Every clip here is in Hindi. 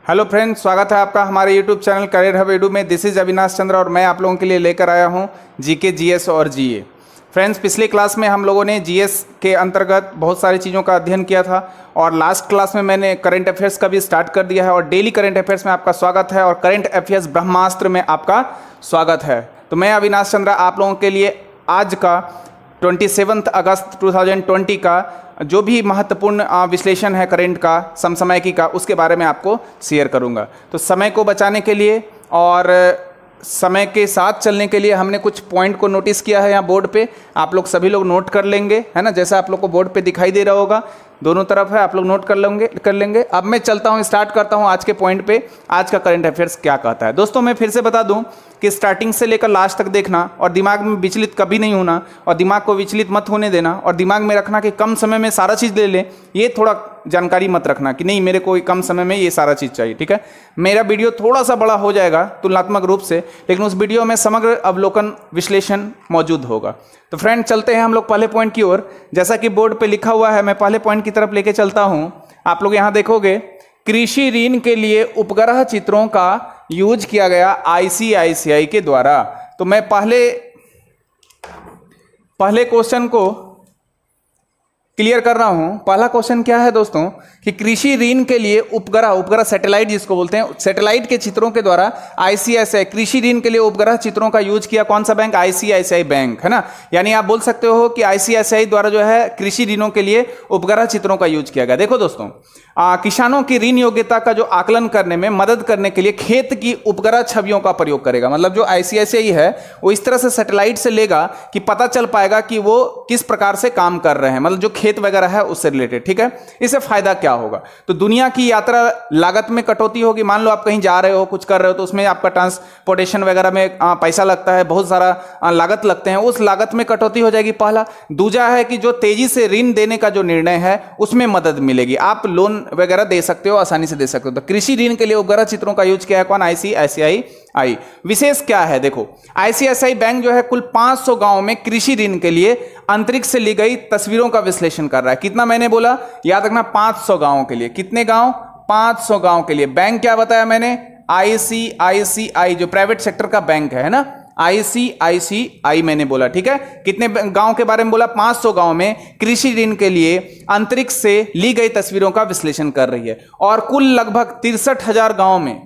हेलो फ्रेंड्स, स्वागत है आपका हमारे YouTube channel career hub edu में। दिस इज अविनाश चंद्र और मैं आप लोगों के लिए लेकर आया हूं जीके, जीएस और जीए। फ्रेंड्स, पिछले क्लास में हम लोगों ने जीएस के अंतर्गत बहुत सारी चीज़ों का अध्ययन किया था और लास्ट क्लास में मैंने करंट अफेयर्स का भी स्टार्ट कर दिया है और डेली करंट अफेयर्स में आपका स्वागत है और करंट अफेयर्स ब्रह्मास्त्र में आपका स्वागत है। तो मैं अविनाश चंद्र आप लोगों के लिए आज का 27 अगस्त 2020 का जो भी महत्वपूर्ण विश्लेषण है करंट का, समसामयिकी का, उसके बारे में आपको शेयर करूंगा। तो समय को बचाने के लिए और समय के साथ चलने के लिए हमने कुछ पॉइंट को नोटिस किया है यहाँ बोर्ड पे। आप लोग सभी लोग नोट कर लेंगे, है ना, जैसा आप लोग को बोर्ड पे दिखाई दे रहा होगा, दोनों तरफ है, आप लोग नोट कर लेंगे। अब मैं चलता हूँ, स्टार्ट करता हूँ आज के पॉइंट पे। आज का करंट अफेयर्स क्या कहता है। दोस्तों, मैं फिर से बता दूं कि स्टार्टिंग से लेकर लास्ट तक देखना और दिमाग में विचलित कभी नहीं होना और दिमाग को विचलित मत होने देना और दिमाग में रखना कि कम समय में सारा चीज़ ले लें। ये थोड़ा जानकारी मत रखना कि नहीं मेरे को कम समय में ये सारा चीज़ चाहिए, ठीक है। मेरा वीडियो थोड़ा सा बड़ा हो जाएगा तुलनात्मक रूप से, लेकिन उस वीडियो में समग्र अवलोकन विश्लेषण मौजूद होगा। तो फ्रेंड, चलते हैं हम लोग पहले पॉइंट की ओर। जैसा कि बोर्ड पे लिखा हुआ है, मैं पहले पॉइंट की तरफ लेके चलता हूं। आप लोग यहां देखोगे, कृषि ऋण के लिए उपग्रह चित्रों का यूज किया गया आईसीआईसीआई के द्वारा। तो मैं पहले क्वेश्चन को क्लियर कर रहा हूं। पहला क्वेश्चन क्या है दोस्तों कि कृषि ऋण के लिए उपग्रह सैटेलाइट जिसको बोलते हैं, सैटेलाइट के चित्रों के द्वारा आईसीआईसीआई कृषि ऋण के लिए उपग्रह चित्रों का यूज किया कौन सा बैंक? आईसीआईसीआई बैंक, है ना। यानी आप बोल सकते हो कि आईसीआईसीआई द्वारा जो है कृषि ऋणों के लिए उपग्रह चित्रों का यूज किया गया। देखो दोस्तों, किसानों की ऋण योग्यता का जो आकलन करने में मदद करने के लिए खेत की उपग्रह छवियों का प्रयोग करेगा। मतलब जो आईसीआईसीआई है वो इस तरह से सैटेलाइट से लेगा कि पता चल पाएगा कि वो किस प्रकार से काम कर रहे हैं, मतलब जो खेत वगैरह है उससे रिलेटेड, ठीक है। इससे फायदा क्या होगा? तो दुनिया की यात्रा लागत में कटौती होगी। मान लो आप कहीं जा रहे हो, कुछ कर रहे हो, तो उसमें आपका ट्रांसपोर्टेशन वगैरह में पैसा लगता है, बहुत सारा लागत लगते हैं, उस लागत में कटौती हो जाएगी, पहला। दूसरा है कि जो तेजी से ऋण देने का जो निर्णय है उसमें मदद मिलेगी, आप लोन वगैरह दे सकते हो, आसानी से दे सकते हो। तो कृषि ऋण के लिए उपग्रह चित्रों का यूज किया है कौन? आईसीआईसीआई। विशेष क्या है? देखो, आईसीआईसीआई बैंक जो है कुल 500 गांव में कृषि ऋण के लिए अंतरिक्ष से ली गई तस्वीरों का विश्लेषण कर रहा है। कितना मैंने बोला, याद रखना, 500 गांवों के लिए। कितने गांव? 500 गांव के लिए। बैंक क्या बताया मैंने? आईसीआईसीआई, जो प्राइवेट सेक्टर का बैंक है ना, आईसीआईसीआई मैंने बोला, ठीक है। कितने गांव के बारे में बोला? 500 गांव में कृषि ऋण के लिए अंतरिक्ष से ली गई तस्वीरों का विश्लेषण कर रही है और कुल लगभग 63,000 गांव में,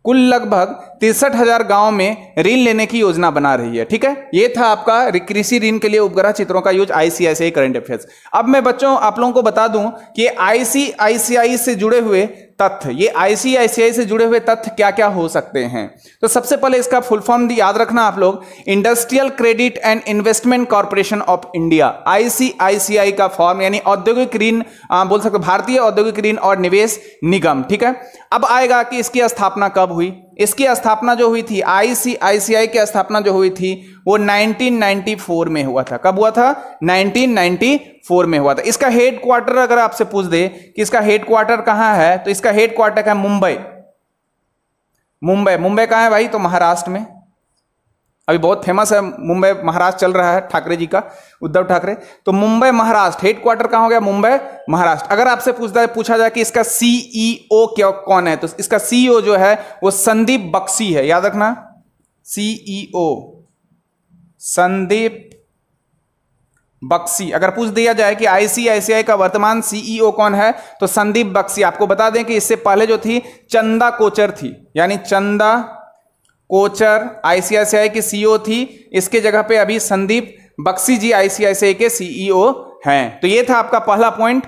कुल लगभग 63,000 गांव में ऋण लेने की योजना बना रही है, ठीक है। ये था आपका कृषि ऋण के लिए उपग्रह चित्रों का यूज, आईसीआईसीआई करंट अफेयर्स। अब मैं बच्चों आप लोगों को बता दूं कि आईसीआईसीआई से जुड़े हुए तथ्य, ये आईसीआईसीआई से जुड़े हुए तथ्य क्या क्या हो सकते हैं। तो सबसे पहले इसका फुल फॉर्म याद रखना आप लोग, industrial credit and investment corporation of India. ICICI का फॉर्म यानी औद्योगिक ऋण बोल सकते, भारतीय औद्योगिक ऋण और निवेश निगम, ठीक है। अब आएगा कि इसकी स्थापना कब हुई। इसकी स्थापना जो हुई थी, आईसीआईसीआई की स्थापना जो हुई थी वो 1994 में हुआ था। कब हुआ था? 1994 में हुआ था। इसका हेड क्वार्टर अगर आपसे पूछ दे कि इसका हेड क्वार्टर कहां है, तो इसका हेड क्वार्टर है मुंबई। मुंबई कहां है भाई? तो महाराष्ट्र में। अभी बहुत फेमस है मुंबई महाराष्ट्र चल रहा है ठाकरे जी का, उद्धव ठाकरे। तो मुंबई महाराष्ट्र, हेड क्वार्टर कहां हो गया? मुंबई महाराष्ट्र। अगर आपसे पूछा जाए कि इसका सीईओ क्या कौन है, तो इसका सीईओ जो है वो संदीप बख्शी है, याद रखना, सीईओ संदीप बख्शी। अगर पूछ दिया जाए कि आईसीआईसीआई का वर्तमान सीईओ कौन है, तो संदीप बख्शी। आपको बता दें कि इससे पहले जो थी चंदा कोचर थी, यानी चंदा कोचर आईसीआईसीआई की सीईओ थी। इसके जगह पे अभी संदीप बख्शी जी आईसीआईसीआई के सीईओ हैं। तो ये था आपका पहला पॉइंट,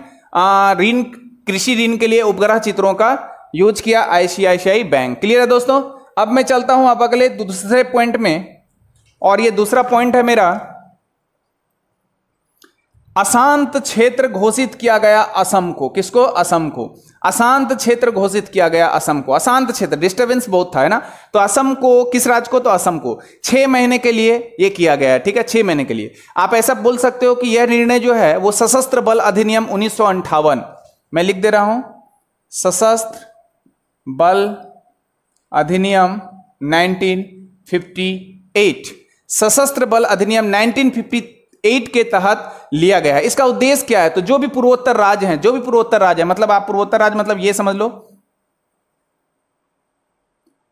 ऋण, कृषि ऋण के लिए उपग्रह चित्रों का यूज किया आईसीआईसीआई बैंक। क्लियर है दोस्तों। अब मैं चलता हूं अब अगले दूसरे पॉइंट में, और ये दूसरा पॉइंट है मेरा, अशांत क्षेत्र घोषित किया गया असम को। किसको? असम को। अशांत क्षेत्र घोषित किया गया असम को। अशांत क्षेत्र, डिस्टर्बेंस बहुत था, है ना। तो असम को, किस राज्य को? तो असम को 6 महीने के लिए ये किया गया है, ठीक है, 6 महीने के लिए। आप ऐसा बोल सकते हो कि यह निर्णय जो है वो सशस्त्र बल अधिनियम 1958, मैं लिख दे रहा हूं, सशस्त्र बल अधिनियम 1958, सशस्त्र बल अधिनियम 1958 8 के तहत लिया गया है। इसका उद्देश्य क्या है? तो जो भी पूर्वोत्तर राज्य हैं, जो भी पूर्वोत्तर राज्य है, मतलब आप पूर्वोत्तर राज्य मतलब ये समझ लो,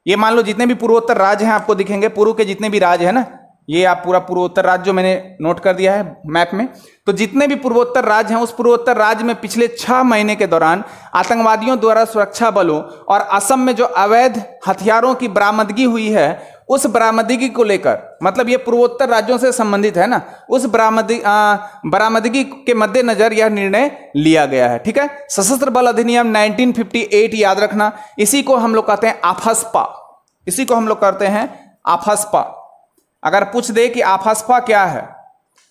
ये मान लो जितने भी पूर्वोत्तर राज्य हैं आपको दिखेंगे, पूर्व के जितने भी राज्य हैं ना, ये आप पूरा पूर्वोत्तर राज्य जो मैंने नोट कर दिया है मैप में, तो जितने भी पूर्वोत्तर राज्य हैं उस पूर्वोत्तर राज्य में पिछले 6 महीने के दौरान आतंकवादियों द्वारा सुरक्षा बलों और असम में जो अवैध हथियारों की बरामदगी हुई है, उस बरामदगी को लेकर, मतलब ये पूर्वोत्तर राज्यों से संबंधित है ना, उस बरामदगी के मद्देनजर यह निर्णय लिया गया है। ठीक है, सशस्त्र बल अधिनियम 1958 याद रखना, इसी को हम लोग कहते हैं आफस्पा, इसी को हम लोग करते हैं आफस्पा। अगर पूछ दे कि आफस्पा क्या है,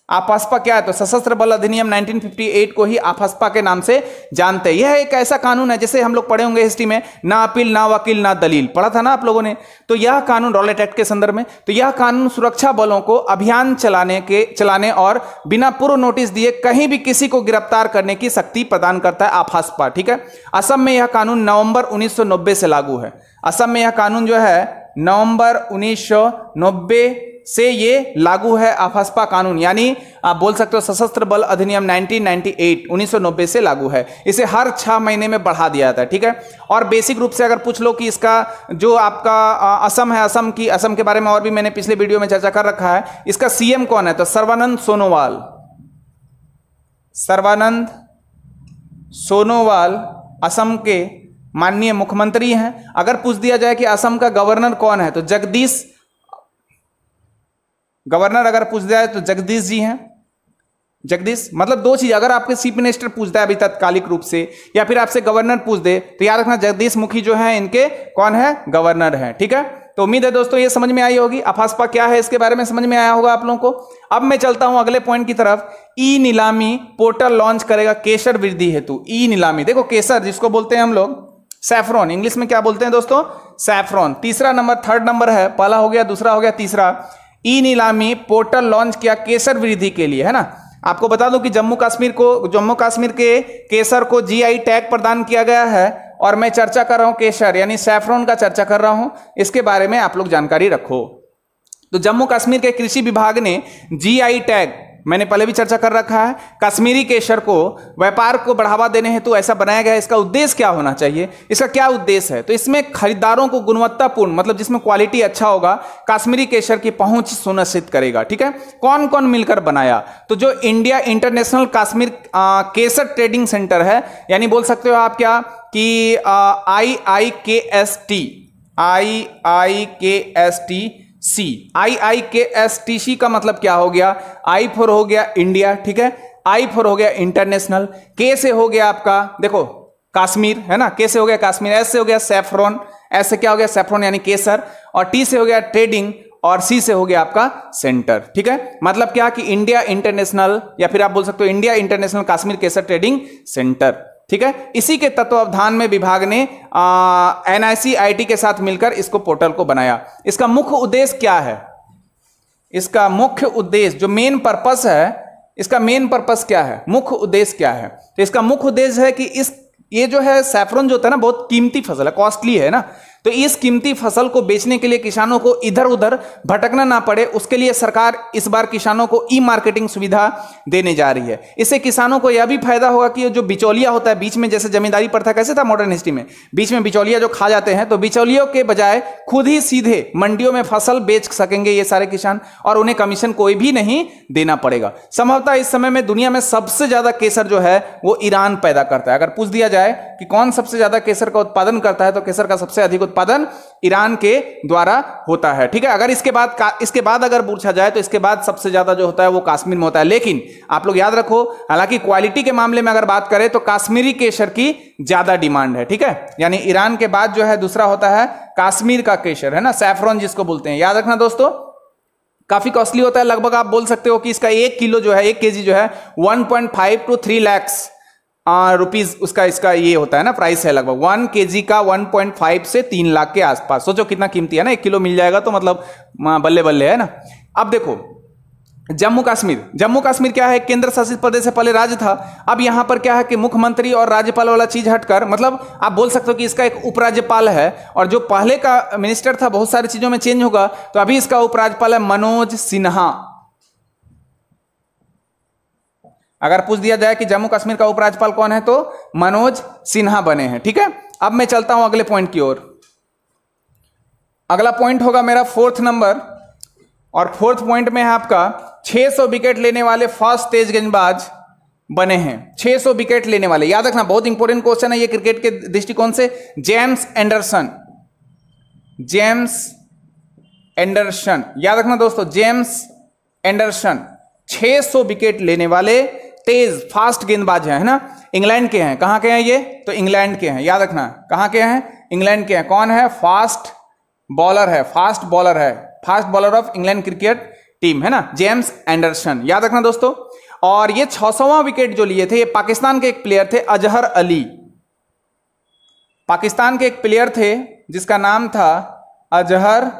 आफस्पा क्या है, तो सशस्त्र बल अधिनियम 1958 को ही आफस्पा के नाम से जानते हैं। यह एक ऐसा कानून है, जैसे हम लोग पढ़े होंगे हिस्ट्री में, ना अपील ना वकील ना दलील, पढ़ा था ना आप लोगों ने। तो यह कानून रॉलेट एक्ट के संदर्भ में, तो यह कानून सुरक्षा बलों को अभियान चलाने और बिना पूर्व नोटिस दिए कहीं भी किसी को गिरफ्तार करने की शक्ति प्रदान करता है आफस्पा। ठीक है, असम में यह कानून नवंबर 1990 से लागू है। असम में यह कानून जो है नवंबर 1990 से ये लागू है आफस्पा कानून, यानी आप बोल सकते हो सशस्त्र बल अधिनियम 1990 से लागू है। इसे हर 6 महीने में बढ़ा दिया जाता है। ठीक है, और बेसिक रूप से अगर पूछ लो कि इसका जो आपका असम है, असम के बारे में और भी मैंने पिछले वीडियो में चर्चा कर रखा है। इसका सीएम कौन है? तो सर्बानंद सोनोवाल असम के माननीय मुख्यमंत्री हैं। अगर पूछ दिया जाए कि असम का गवर्नर कौन है, तो गवर्नर अगर पूछ दिया जाए तो जगदीश जी हैं। जगदीश मतलब 2 चीज, अगर आपके चीफ मिनिस्टर पूछता है अभी तत्कालिक रूप से, या फिर आपसे गवर्नर पूछ दे, तो याद रखना जगदीश मुखी जो है इनके कौन है? गवर्नर है। ठीक है, तो उम्मीद है दोस्तों ये समझ में आई होगी, आफस्पा क्या है इसके बारे में समझ में आया होगा आप लोगों को। अब मैं चलता हूं अगले पॉइंट की तरफ। ई नीलामी पोर्टल लॉन्च करेगा केसर वृद्धि हेतु। ई नीलामी, देखो केसर जिसको बोलते हैं हम लोग सैफरॉन, इंग्लिश में क्या बोलते हैं दोस्तों? सैफरॉन। तीसरा नंबर, थर्ड नंबर है, पहला हो गया, दूसरा हो गया, तीसरा। ई नीलामी पोर्टल लॉन्च किया केसर वृद्धि के लिए, है ना। आपको बता दूं कि जम्मू कश्मीर के केसर को जीआई टैग प्रदान किया गया है, और मैं चर्चा कर रहा हूं केसर यानी सैफरॉन का चर्चा कर रहा हूं, इसके बारे में आप लोग जानकारी रखो। तो जम्मू कश्मीर के कृषि विभाग ने जीआई टैग, मैंने पहले भी चर्चा कर रखा है, कश्मीरी केसर को व्यापार को बढ़ावा देने हेतु ऐसा बनाया गया है। इसका उद्देश्य क्या होना चाहिए? इसका क्या उद्देश्य है? तो इसमें खरीदारों को गुणवत्तापूर्ण, मतलब जिसमें क्वालिटी अच्छा होगा, कश्मीरी केसर की पहुंच सुनिश्चित करेगा। ठीक है, कौन कौन मिलकर बनाया? तो जो इंडिया इंटरनेशनल कश्मीर केसर ट्रेडिंग सेंटर है, यानी बोल सकते हो आप क्या कि IIKSTC का मतलब क्या हो गया? I फॉर हो गया इंडिया, ठीक है, I फॉर हो गया इंटरनेशनल, K से हो गया आपका देखो कश्मीर, है ना, K से हो गया कश्मीर, S से हो गया सैफरॉन, S से क्या हो गया? सैफरॉन यानी केसर, और T से हो गया ट्रेडिंग, और C से हो गया आपका सेंटर। ठीक है, मतलब क्या कि इंडिया इंटरनेशनल, या फिर आप बोल सकते हो इंडिया इंटरनेशनल कश्मीर केसर ट्रेडिंग सेंटर। ठीक है, इसी के तत्वावधान में विभाग ने NIC-IT के साथ मिलकर इसको पोर्टल को बनाया। इसका मुख्य उद्देश्य क्या है? इसका मुख्य उद्देश्य जो मेन पर्पस है, इसका मेन पर्पस क्या है? मुख्य उद्देश्य क्या है? तो इसका मुख्य उद्देश्य है कि ये जो है सैफरॉन जो होता है ना, बहुत कीमती फसल है, कॉस्टली है ना, तो इस कीमती फसल को बेचने के लिए किसानों को इधर उधर भटकना ना पड़े, उसके लिए सरकार इस बार किसानों को ई मार्केटिंग सुविधा देने जा रही है। इससे किसानों को यह भी फायदा होगा कि जो बिचौलिया होता है बीच में, जैसे जमींदारी प्रथा कैसे था मॉडर्न हिस्ट्री में, बीच में बिचौलिया जो खा जाते हैं, तो बिचौलियों के बजाय खुद ही सीधे मंडियों में फसल बेच सकेंगे ये सारे किसान, और उन्हें कमीशन कोई भी नहीं देना पड़ेगा। संभवतः इस समय में दुनिया में सबसे ज्यादा केसर जो है वो ईरान पैदा करता है। अगर पूछ दिया जाए कि कौन सबसे ज्यादा केसर का उत्पादन करता है, तो केसर का सबसे अधिक उत्पादन ईरान के द्वारा होता है। ठीक है, अगर इसके बाद अगर पूछा जाए तो इसके बाद सबसे ज्यादा जो होता है वो कश्मीर में होता है। लेकिन आप लोग याद रखो, हालांकि क्वालिटी के मामले में अगर बात करें तो कश्मीरी केसर की ज्यादा डिमांड है। ठीक है, यानी ईरान के बाद जो है दूसरा होता है कश्मीर का केसर, है ना, सैफरॉन जिसको बोलते हैं। याद रखना दोस्तों, काफी कॉस्टली होता है, लगभग आप बोल सकते हो कि इसका 1 किलो जो है, 1 केजी जो है 1.5 to 3 लाख रुपीज उसका इसका ये होता है ना, प्राइस है लगभग 1 केजी का 1.5 से 3 लाख के आसपास। सोचो कितना कीमती है ना, 1 किलो मिल जाएगा तो मतलब बल्ले बल्ले, है ना। अब देखो जम्मू कश्मीर क्या है? केंद्र शासित प्रदेश से पहले राज्य था। अब यहां पर क्या है कि मुख्यमंत्री और राज्यपाल वाला चीज हटकर, मतलब आप बोल सकते हो कि इसका एक उपराज्यपाल है, और जो पहले का मिनिस्टर था बहुत सारी चीजों में चेंज होगा, तो अभी इसका उपराज्यपाल है मनोज सिन्हा। अगर पूछ दिया जाए कि जम्मू कश्मीर का उपराज्यपाल कौन है तो मनोज सिन्हा बने हैं। ठीक है, अब मैं चलता हूं अगले पॉइंट की ओर। अगला पॉइंट होगा मेरा 4th नंबर, और 4th पॉइंट में है आपका 600 विकेट लेने वाले फर्स्ट तेज गेंदबाज बने हैं। 600 विकेट लेने वाले, याद रखना, बहुत इंपॉर्टेंट क्वेश्चन है ये क्रिकेट के दृष्टिकोण से। जेम्स एंडरसन, जेम्स एंडरसन, याद रखना दोस्तों, जेम्स एंडरसन 600 विकेट लेने वाले तेज फास्ट गेंदबाज है ना। इंग्लैंड के हैं। कहां के हैं ये? तो इंग्लैंड के हैं, याद रखना। कहां के हैं? इंग्लैंड के हैं। कौन है? फास्ट बॉलर है, फास्ट बॉलर है, fast bowler of England cricket team है ना, जेम्स एंडरसन, याद रखना दोस्तों। और ये 600वां विकेट जो लिए थे ये पाकिस्तान के एक प्लेयर थे, अजहर अली। पाकिस्तान के एक प्लेयर थे जिसका नाम था अजहर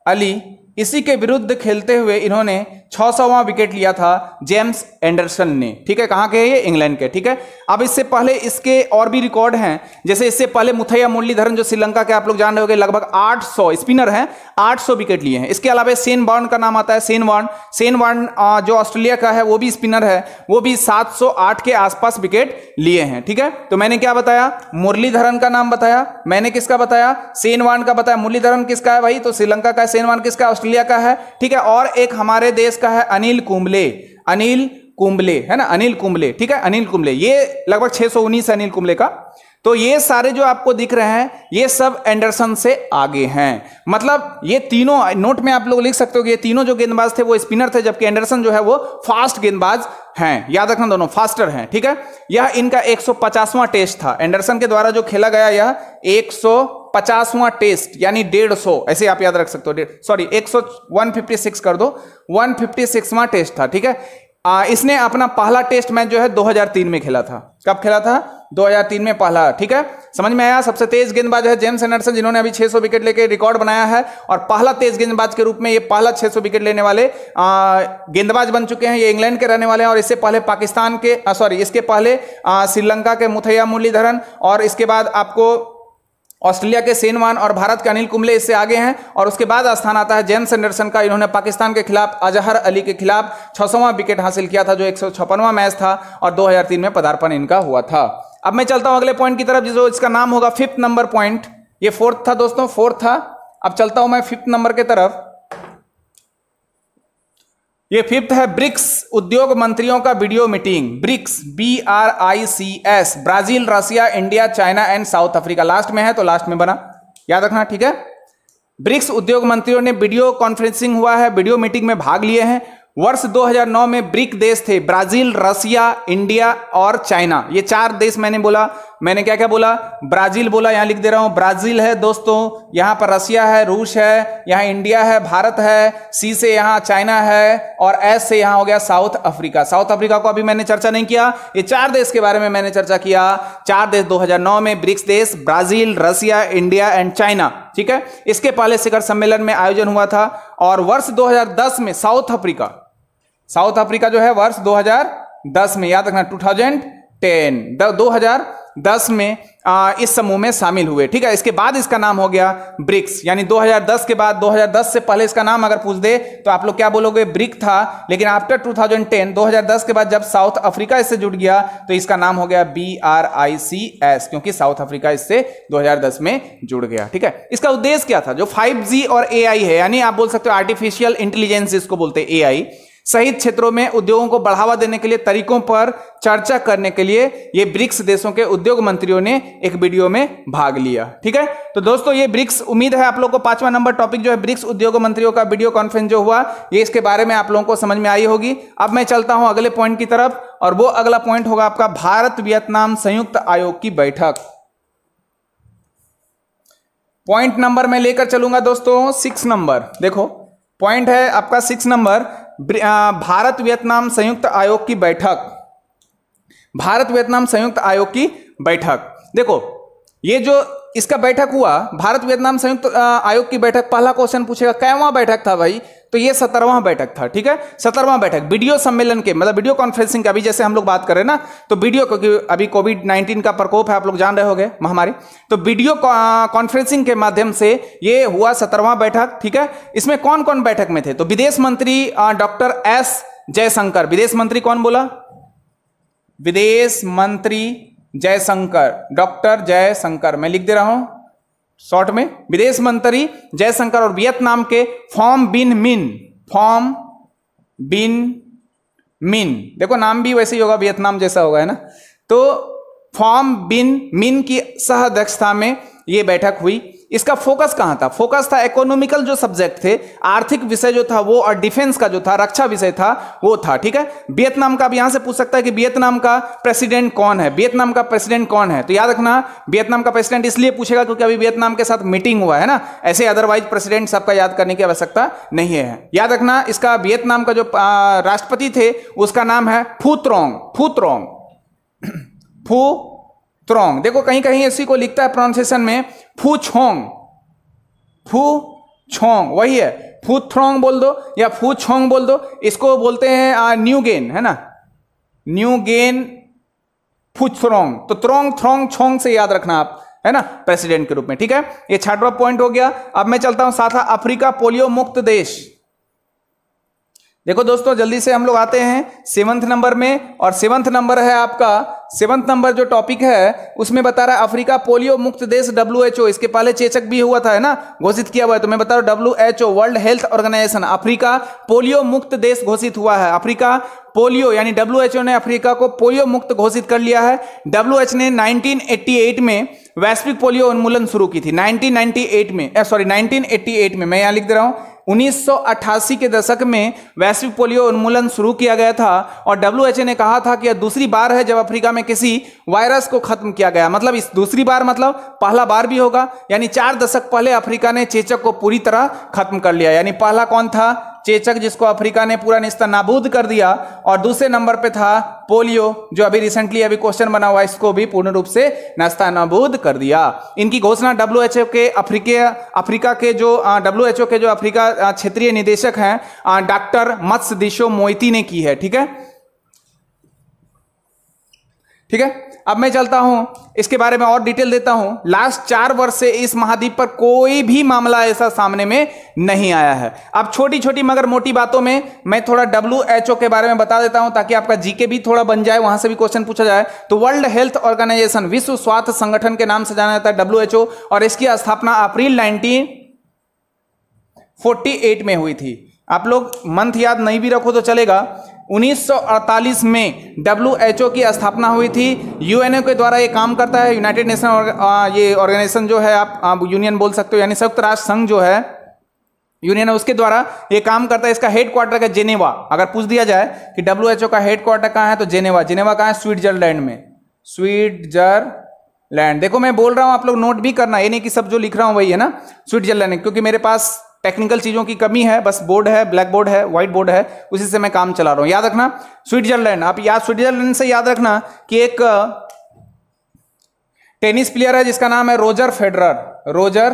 अली, इसी के विरुद्ध खेलते हुए इन्होंने 600वां विकेट लिया था जेम्स एंडरसन ने। ठीक है, कहां के हैं ये? इंग्लैंड के। ठीक है, अब इससे पहले इसके और भी रिकॉर्ड हैं, जैसे इससे पहले मुथैया मुरलीधरन जो श्रीलंका के आप लोग जान रहे होंगे, लगभग 800 स्पिनर हैं, 800 विकेट लिए हैं। इसके अलावा शेन वॉर्न का नाम आता है, शेन वॉर्न जो ऑस्ट्रेलिया का है वो भी स्पिनर है, वो भी 708 के आसपास विकेट लिए हैं। ठीक है, तो मैंने क्या बताया? मुरलीधरन का नाम बताया, मैंने किसका बताया? शेन वॉर्न का बताया। मुरलीधरन किसका है भाई? तो श्रीलंका का है। शेन वॉर्न किसका? ऑस्ट्रेलिया का है। ठीक है, और एक हमारे देश का है अनिल कुंबले, अनिल कुंबले है ना, अनिल कुंबले। ठीक है, अनिल कुंबले, ये लगभग 619 है अनिल कुंबले का। तो ये सारे जो आपको दिख रहे हैं ये सब एंडरसन से आगे हैं। मतलब ये तीनों, नोट में आप लोग लिख सकते हो कि ये तीनों जो गेंदबाज थे वो स्पिनर थे, जबकि एंडरसन जो है वो फास्ट गेंदबाज हैं। याद रखना, दोनों फास्टर हैं। ठीक है, यह इनका 150वां टेस्ट था, एंडरसन के द्वारा जो खेला गया यह 150वां टेस्ट, यानी 150, ऐसे आप याद रख सकते हो, सॉरी 156 कर दो, 156वां टेस्ट था। ठीक है, इसने अपना पहला टेस्ट मैच जो है 2003 में खेला था। कब खेला था? 2003 में पहला। ठीक है, समझ में आया? सबसे तेज गेंदबाज है जेम्स एंडरसन, जिन्होंने अभी 600 विकेट लेके रिकॉर्ड बनाया है, और पहला तेज गेंदबाज के रूप में ये पहला 600 विकेट लेने वाले गेंदबाज बन चुके हैं। ये इंग्लैंड के रहने वाले हैं, और इससे पहले पाकिस्तान के इसके पहले श्रीलंका के मुथैया मुरलीधरन, और इसके बाद आपको ऑस्ट्रेलिया के शेन वॉर्न और भारत के अनिल कुंबले इससे आगे हैं। और उसके बाद स्थान आता है जेम्स एंडरसन का। इन्होंने पाकिस्तान के खिलाफ अजहर अली के खिलाफ 600वां विकेट हासिल किया था, जो 156वां मैच था, और 2003 में पदार्पण इनका हुआ था। अब मैं चलता हूं अगले पॉइंट की तरफ, जो इसका नाम होगा 5th नंबर पॉइंट। ये 4th था दोस्तों, 4th था। अब चलता हूं मैं 5th नंबर के तरफ। ये 5th है ब्रिक्स उद्योग मंत्रियों का video meeting. BRICS, BRICS, Brazil, Russia, India, China and south Africa. Last में है तो लास्ट में बना, याद रखना। ठीक है, ब्रिक्स उद्योग मंत्रियों ने वीडियो कॉन्फ्रेंसिंग हुआ है, वीडियो मीटिंग में भाग लिए हैं। वर्ष 2009 में ब्रिक देश थे ब्राजील, रशिया, इंडिया और चाइना। ये 4 देश मैंने बोला। मैंने क्या क्या बोला? ब्राजील बोला, यहां लिख दे रहा हूं, ब्राजील है दोस्तों, यहां पर रशिया है, रूस है, यहां इंडिया है, भारत है, सी से यहां चाइना है, और एस से यहां हो गया साउथ अफ्रीका। साउथ अफ्रीका को अभी मैंने चर्चा नहीं किया, ये 4 देश के बारे में मैंने चर्चा किया। 4 देश 2009 में ब्रिक्स देश, Brazil, Russia, India and China. ठीक है, इसके पहले शिखर सम्मेलन में आयोजन हुआ था। और वर्ष 2010 में साउथ अफ्रीका जो है वर्ष 2010 में, याद रखना 2010 में इस समूह में शामिल हुए। ठीक है, इसके बाद इसका नाम हो गया ब्रिक्स, यानी 2010 के बाद, 2010 से पहले इसका नाम अगर पूछ दे तो आप लोग क्या बोलोगे? ब्रिक था। लेकिन आफ्टर 2010, 2010 के बाद जब साउथ अफ्रीका इससे जुड़ गया तो इसका नाम हो गया BRICS, क्योंकि साउथ अफ्रीका इससे 2010 में जुड़ गया। ठीक है, इसका उद्देश्य क्या था? जो 5G और AI है, यानी आप बोल सकते हो आर्टिफिशियल इंटेलिजेंस, इसको बोलते हैं AI, सहित क्षेत्रों में उद्योगों को बढ़ावा देने के लिए तरीकों पर चर्चा करने के लिए ये ब्रिक्स देशों के उद्योग मंत्रियों ने एक वीडियो में भाग लिया। ठीक है, तो दोस्तों ये ब्रिक्स, उम्मीद है आप लोगों को 5वां नंबर टॉपिक जो है ब्रिक्स उद्योग मंत्रियों का वीडियो कॉन्फ्रेंस जो हुआ, ये इसके बारे में आप लोगों को समझ में आई होगी। अब मैं चलता हूं अगले पॉइंट की तरफ, और वो अगला पॉइंट होगा आपका भारत वियतनाम संयुक्त आयोग की बैठक। पॉइंट नंबर मैं लेकर चलूंगा दोस्तों 6 नंबर। देखो पॉइंट है आपका 6 नंबर, भारत वियतनाम संयुक्त आयोग की बैठक। भारत वियतनाम संयुक्त आयोग की बैठक, देखो ये जो इसका बैठक हुआ, भारत वियतनाम संयुक्त आयोग की बैठक, पहला क्वेश्चन पूछेगा कैवां बैठक था भाई? तो ये 17वां बैठक था। ठीक है, 17वां बैठक वीडियो सम्मेलन के, मतलब वीडियो कॉन्फ्रेंसिंग का, अभी जैसे हम लोग बात कर रहे हैं ना, तो वीडियो, क्योंकि अभी कोविड-19 का प्रकोप है, आप लोग जान रहे होंगे, महामारी, तो वीडियो कॉन्फ्रेंसिंग के माध्यम से ये हुआ 17वां बैठक। ठीक है, इसमें कौन कौन बैठक में थे? तो विदेश मंत्री डॉक्टर S जयशंकर, विदेश मंत्री कौन बोला? विदेश मंत्री जयशंकर, डॉक्टर जयशंकर, मैं लिख दे रहा हूं शॉर्ट में, विदेश मंत्री जयशंकर। और वियतनाम के फॉम बिन मिन, फॉम बिन मिन, देखो नाम भी वैसे ही होगा, वियतनाम जैसा होगा, है ना। तो फॉम बिन मिन की सह अध्यक्षता में यह बैठक हुई। इसका फोकस कहां था? फोकस था इकोनॉमिकल जो सब्जेक्ट थे, आर्थिक विषय जो था वो, और डिफेंस का जो था, रक्षा विषय था वो था, ठीक है। वियतनाम का, अब यहां से पूछ सकता है कि वियतनाम का प्रेसिडेंट कौन है, वियतनाम का प्रेसिडेंट कौन है? तो याद रखना वियतनाम का प्रेसिडेंट इसलिए पूछेगा क्योंकि अभी वियतनाम के साथ मीटिंग हुआ है ना, ऐसे अदरवाइज प्रेसिडेंट सबका याद करने की आवश्यकता नहीं है। याद रखना इसका वियतनाम का जो राष्ट्रपति थे उसका नाम है फू त्रॉन्ग, फू त्रॉन्ग, फू त्रॉन्ग। देखो कहीं कहीं इसी को लिखता है प्रोनाउंसिएशन में फू छोंग, फू छोंग, वही है, फू थ्रोंग बोल दो या फू छोंग बोल दो। इसको बोलते हैं न्यू गेन, है ना, न्यू गेन फू थ्रोंग। तो त्रोंग थ्रोंग छोंग से याद रखना आप, है ना, प्रेसिडेंट के रूप में, ठीक है। ये 6वां पॉइंट हो गया। अब मैं चलता हूं साथ, अफ्रीका पोलियो मुक्त देश। देखो दोस्तों जल्दी से हम लोग आते हैं 7वें नंबर में, और 7वां नंबर है आपका, 7वां नंबर जो टॉपिक है उसमें बता रहा है अफ्रीका पोलियो मुक्त देश WHO। इसके पहले चेचक भी हुआ था, है ना, घोषित किया हुआ है। तो मैं बता रहा हूं WHO, world health organisation, Africa polio मुक्त देश घोषित हुआ है। अफ्रीका पोलियो यानी WHO ने अफ्रीका को पोलियो मुक्त घोषित कर लिया है। WHO ने 1988 में वैश्विक पोलियो उन्मूलन शुरू की थी, 1988 में, मैं यहां लिख दे रहा हूं 1988 के दशक में वैश्विक पोलियो उन्मूलन शुरू किया गया था। और WHO ने कहा था कि यह दूसरी बार है जब अफ्रीका में किसी वायरस को खत्म किया गया। मतलब इस दूसरी बार मतलब पहला बार भी होगा, यानी 4 दशक पहले अफ्रीका ने चेचक को पूरी तरह खत्म कर लिया। यानी पहला कौन था? चेचक, जिसको अफ्रीका ने पूरा नेस्तनाबूद कर दिया। और दूसरे नंबर पे था पोलियो, जो अभी रिसेंटली अभी क्वेश्चन बना हुआ है, इसको भी पूर्ण रूप से नेस्तनाबूद कर दिया। इनकी घोषणा WHO के अफ्रीका के जो WHO के जो अफ्रीका क्षेत्रीय निदेशक हैं डॉक्टर मत्स्यदिशो मोइती ने की है, ठीक है, ठीक है। अब मैं चलता हूं, इसके बारे में और डिटेल देता हूं। लास्ट 4 वर्ष से इस महाद्वीप पर कोई भी मामला ऐसा सामने में नहीं आया है। अब छोटी छोटी मगर मोटी बातों में मैं थोड़ा WHO के बारे में बता देता हूं, ताकि आपका जीके भी थोड़ा बन जाए, वहां से भी क्वेश्चन पूछा जाए। तो वर्ल्ड हेल्थ ऑर्गेनाइजेशन, विश्व स्वास्थ्य संगठन के नाम से जाना जाता है WHO, और इसकी स्थापना अप्रैल 1948 में हुई थी। आप लोग मंथ याद नहीं भी रखो तो चलेगा। 1948 में WHO की स्थापना हुई थी। यूएनओ के द्वारा ये काम करता है, यूनाइटेड नेशन, ये ऑर्गेनाइजेशन जो है आप यूनियन बोल सकते हो, यानी संयुक्त राष्ट्र संघ जो है यूनियन है, उसके द्वारा ये काम करता है। इसका हेडक्वार्टर का जेनेवा। अगर पूछ दिया जाए कि WHO का हेडक्वार्टर कहाँ है तो जेनेवा। जेनेवा कहाँ है? स्विट्जरलैंड में, स्विट्जरलैंड। देखो मैं बोल रहा हूं, आप लोग नोट भी करना, ये नहीं कि सब जो लिख रहा हूं वही है ना, स्विट्जरलैंड, क्योंकि मेरे पास टेक्निकल चीजों की कमी है, बस बोर्ड है, ब्लैक बोर्ड है, व्हाइट बोर्ड है, उसी से मैं काम चला रहा हूं। याद रखना स्विट्जरलैंड। आप याद स्विट्जरलैंड से याद रखना कि एक टेनिस प्लेयर है जिसका नाम है रोजर फेडरर। रोजर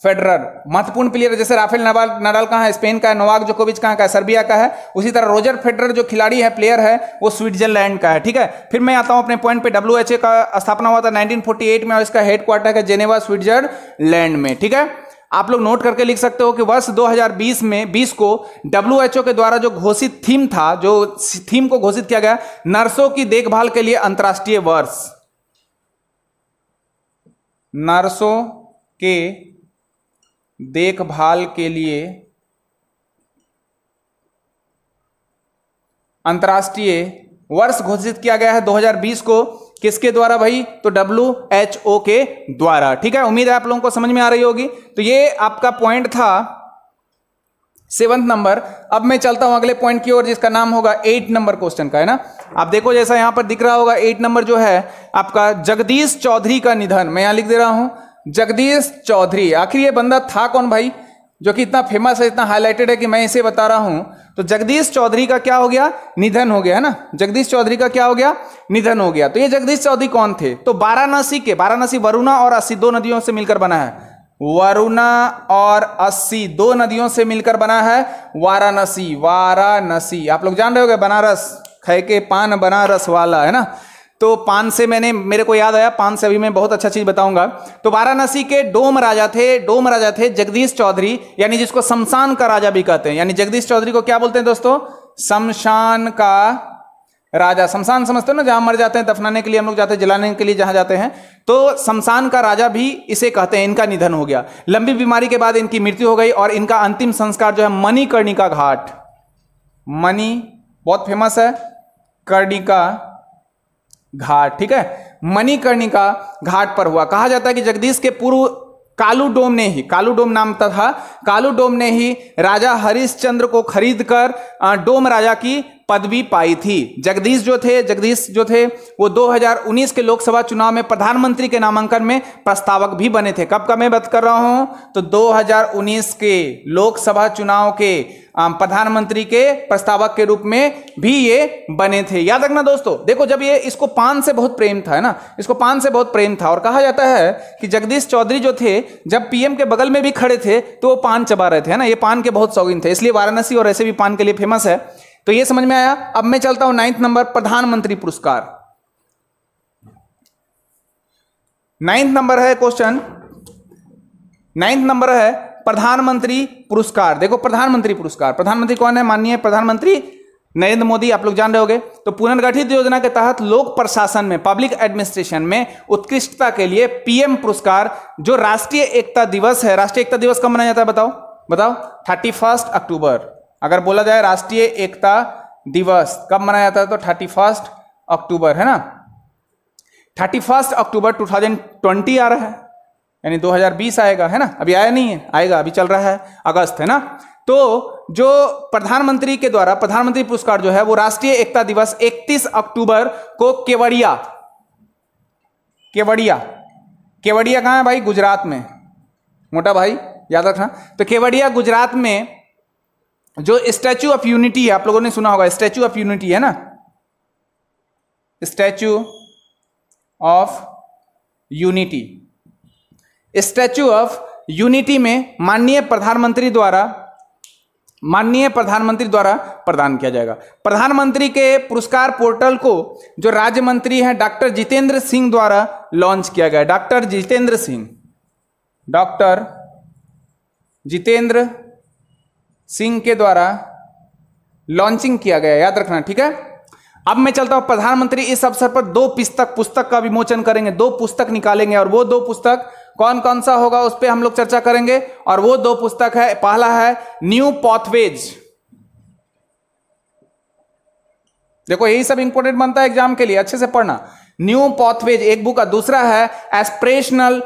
फेडरर महत्वपूर्ण प्लेयर है। जैसे राफेल नडाल कहाँ है? स्पेन का है। नोवाक जोकोविच कहाँ का है? सर्बिया का है। उसी तरह रोजर फेडरर जो खिलाड़ी है, प्लेयर है, वो स्विट्जरलैंड का है, ठीक है। फिर मैं आता हूं अपने पॉइंट पे। WHO का स्थापना हुआ था 1948 में, और इसका हेडक्वार्टर है जेनेवा, स्विट्जरलैंड में, ठीक है। आप लोग नोट करके लिख सकते हो कि वर्ष 2020 को WHO के द्वारा जो घोषित थीम था, जो थीम को घोषित किया गया, नर्सों की देखभाल के लिए अंतर्राष्ट्रीय वर्ष। नर्सों के देखभाल के लिए अंतर्राष्ट्रीय वर्ष घोषित किया गया है 2020 को। किसके द्वारा भाई? तो WHO के द्वारा, ठीक है। उम्मीद है आप लोगों को समझ में आ रही होगी। तो ये आपका पॉइंट था 7वां नंबर। अब मैं चलता हूं अगले पॉइंट की ओर, जिसका नाम होगा 8 नंबर क्वेश्चन का, है ना। आप देखो जैसा यहां पर दिख रहा होगा 8 नंबर जो है आपका जगदीश चौधरी का निधन। मैं यहां लिख दे रहा हूं जगदीश चौधरी। आखिर ये बंदा था कौन भाई, जो कि इतना फेमस है, इतना हाईलाइटेड है कि मैं इसे बता रहा हूं। तो जगदीश चौधरी का क्या हो गया? निधन हो गया, है ना। जगदीश चौधरी का क्या हो गया? निधन हो गया। तो ये जगदीश चौधरी कौन थे? तो वाराणसी वरुणा और अस्सी 2 नदियों से मिलकर बना है। वरुणा और अस्सी 2 नदियों से मिलकर बना है वाराणसी। आप लोग जान रहे होंगे, बनारस खाए के पान बनारस वाला, है ना। तो पान से मेरे को याद आया, पान से अभी मैं बहुत अच्छा चीज बताऊंगा। तो वाराणसी के डोम राजा थे जगदीश चौधरी, यानी जिसको शमशान का राजा भी कहते हैं। यानी जगदीश चौधरी को क्या बोलते हैं दोस्तों? शमशान का राजा, शमशान समझते हो ना, जहां मर जाते हैं दफनाने के लिए हम लोग जाते हैं, जलाने के लिए जहां जाते हैं, तो शमशान का राजा भी इसे कहते हैं। इनका निधन हो गया, लंबी बीमारी के बाद इनकी मृत्यु हो गई और इनका अंतिम संस्कार जो है मणिकर्णिका घाट, मणि बहुत फेमस है, कर्णिका घाट, ठीक है, मणिकर्णिका घाट पर हुआ। कहा जाता है कि जगदीश के पूर्व कालूडोम ने ही, कालूडोम नाम था, कालूडोम ने ही राजा हरिश्चंद्र को खरीदकर डोम राजा की पदवी पाई थी। जगदीश जो थे वो 2019 के लोकसभा चुनाव में प्रधानमंत्री के नामांकन में प्रस्तावक भी बने थे। कब का मैं बात कर रहा हूं, तो 2019 के लोकसभा चुनाव के प्रधानमंत्री के प्रस्तावक के रूप में भी ये बने थे। याद रखना दोस्तों, देखो जब ये, इसको पान से बहुत प्रेम था, है ना, इसको पान से बहुत प्रेम था, और कहा जाता है कि जगदीश चौधरी जो थे जब पीएम के बगल में भी खड़े थे तो वो पान चबा रहे थे, है ना, ये पान के बहुत शौकीन थे, इसलिए वाराणसी और ऐसे भी पान के लिए फेमस है। तो ये समझ में आया। अब मैं चलता हूं 9th नंबर, प्रधानमंत्री पुरस्कार। 9th नंबर है क्वेश्चन, 9th नंबर है प्रधानमंत्री पुरस्कार। देखो प्रधानमंत्री पुरस्कार, प्रधानमंत्री कौन है, माननीय प्रधानमंत्री नरेंद्र मोदी, आप लोग जान रहे होंगे। तो पुनर्गठित योजना के तहत लोक प्रशासन में, पब्लिक एडमिनिस्ट्रेशन में उत्कृष्टता के लिए पीएम पुरस्कार, जो राष्ट्रीय एकता दिवस है, राष्ट्रीय एकता दिवस कब मनाया जाता है, बताओ 31 अक्टूबर। अगर बोला जाए राष्ट्रीय एकता दिवस कब मनाया जाता है, तो 31 अक्टूबर, है ना, 31 अक्टूबर 2020 आ रहा है, यानी 2020 आएगा, है ना, अभी आया नहीं है, आएगा, अभी चल रहा है अगस्त, है ना। तो जो प्रधानमंत्री के द्वारा प्रधानमंत्री पुरस्कार जो है वो राष्ट्रीय एकता दिवस 31 अक्टूबर को केवड़िया कहां है भाई, गुजरात में, मोटा भाई याद रखना। तो केवड़िया गुजरात में जो स्टैच्यू ऑफ यूनिटी है, आप लोगों ने सुना होगा, स्टैच्यू ऑफ यूनिटी है ना, statue of unity, statue of unity में माननीय प्रधानमंत्री द्वारा प्रदान किया जाएगा। प्रधानमंत्री के पुरस्कार पोर्टल को जो राज्य मंत्री हैं डॉक्टर जितेंद्र सिंह द्वारा लॉन्च किया गया। डॉक्टर जितेंद्र सिंह के द्वारा लॉन्चिंग किया गया, याद रखना, ठीक है। अब मैं चलता हूं, प्रधानमंत्री इस अवसर पर 2 पुस्तक का विमोचन करेंगे, 2 पुस्तक निकालेंगे, और वो 2 पुस्तक कौन कौन सा होगा उस पर हम लोग चर्चा करेंगे। और वो 2 पुस्तक है, पहला है न्यू पाथवेज, देखो यही सब इंपॉर्टेंट बनता है एग्जाम के लिए, अच्छे से पढ़ना, न्यू पाथवेज एक बुक, और दूसरा है एस्पिरेशनल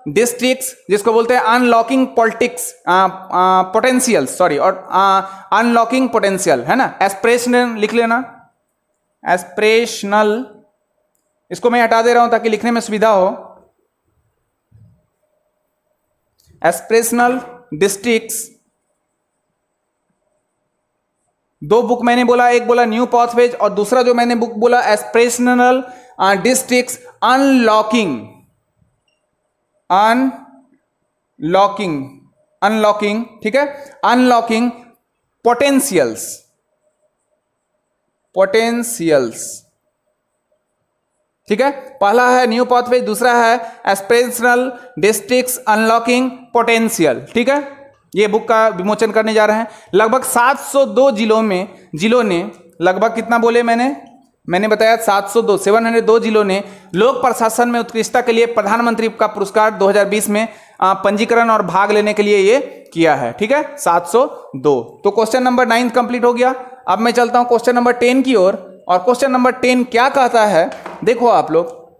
डिस्ट्रिक्ट्स, जिसको बोलते हैं अनलॉकिंग पोटेंशियल, और अनलॉकिंग पोटेंशियल, है ना, एस्पिरेशनल लिख लेना, एस्पिरेशनल, इसको मैं हटा दे रहा हूं ताकि लिखने में सुविधा हो, एस्पिरेशनल डिस्ट्रिक्ट्स। 2 बुक मैंने बोला, एक बोला न्यू पाथवेज और दूसरा जो मैंने बुक बोला एस्पिरेशनल डिस्ट्रिक्ट्स अनलॉकिंग, ठीक है, अनलॉकिंग पोटेंशियल्स, ठीक है। पहला है न्यू पाथवे, दूसरा है एस्पिरेशनल डिस्ट्रिक्ट्स अनलॉकिंग पोटेंशियल, ठीक है। ये बुक का विमोचन करने जा रहे हैं। लगभग 702 जिलों ने लगभग कितना बोले मैंने बताया 702 जिलों ने लोक प्रशासन में उत्कृष्टता के लिए प्रधानमंत्री का पुरस्कार 2020 में पंजीकरण और भाग लेने के लिए ये किया है, ठीक है, 702। तो क्वेश्चन नंबर 9 कंप्लीट हो गया। अब मैं चलता हूं क्वेश्चन नंबर 10 की ओर, और क्वेश्चन नंबर 10 क्या कहता है, देखो आप लोग,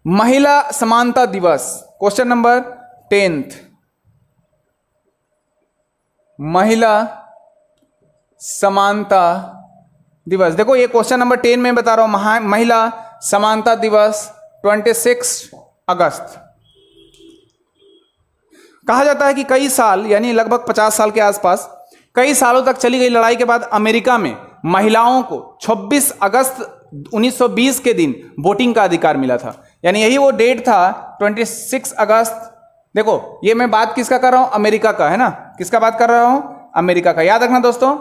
महिला समानता दिवस, क्वेश्चन नंबर 10, महिला समानता दिवस। देखो ये क्वेश्चन नंबर 10 में बता रहा हूं, महिला समानता दिवस 26 अगस्त। कहा जाता है कि कई साल, यानी लगभग 50 साल के आसपास, कई सालों तक चली गई लड़ाई के बाद अमेरिका में महिलाओं को 26 अगस्त 1920 के दिन वोटिंग का अधिकार मिला था। यानी यही वो डेट था 26 अगस्त। देखो ये मैं बात किसका कर रहा हूं, अमेरिका का, है ना, किसका बात कर रहा हूं, अमेरिका का। याद रखना दोस्तों,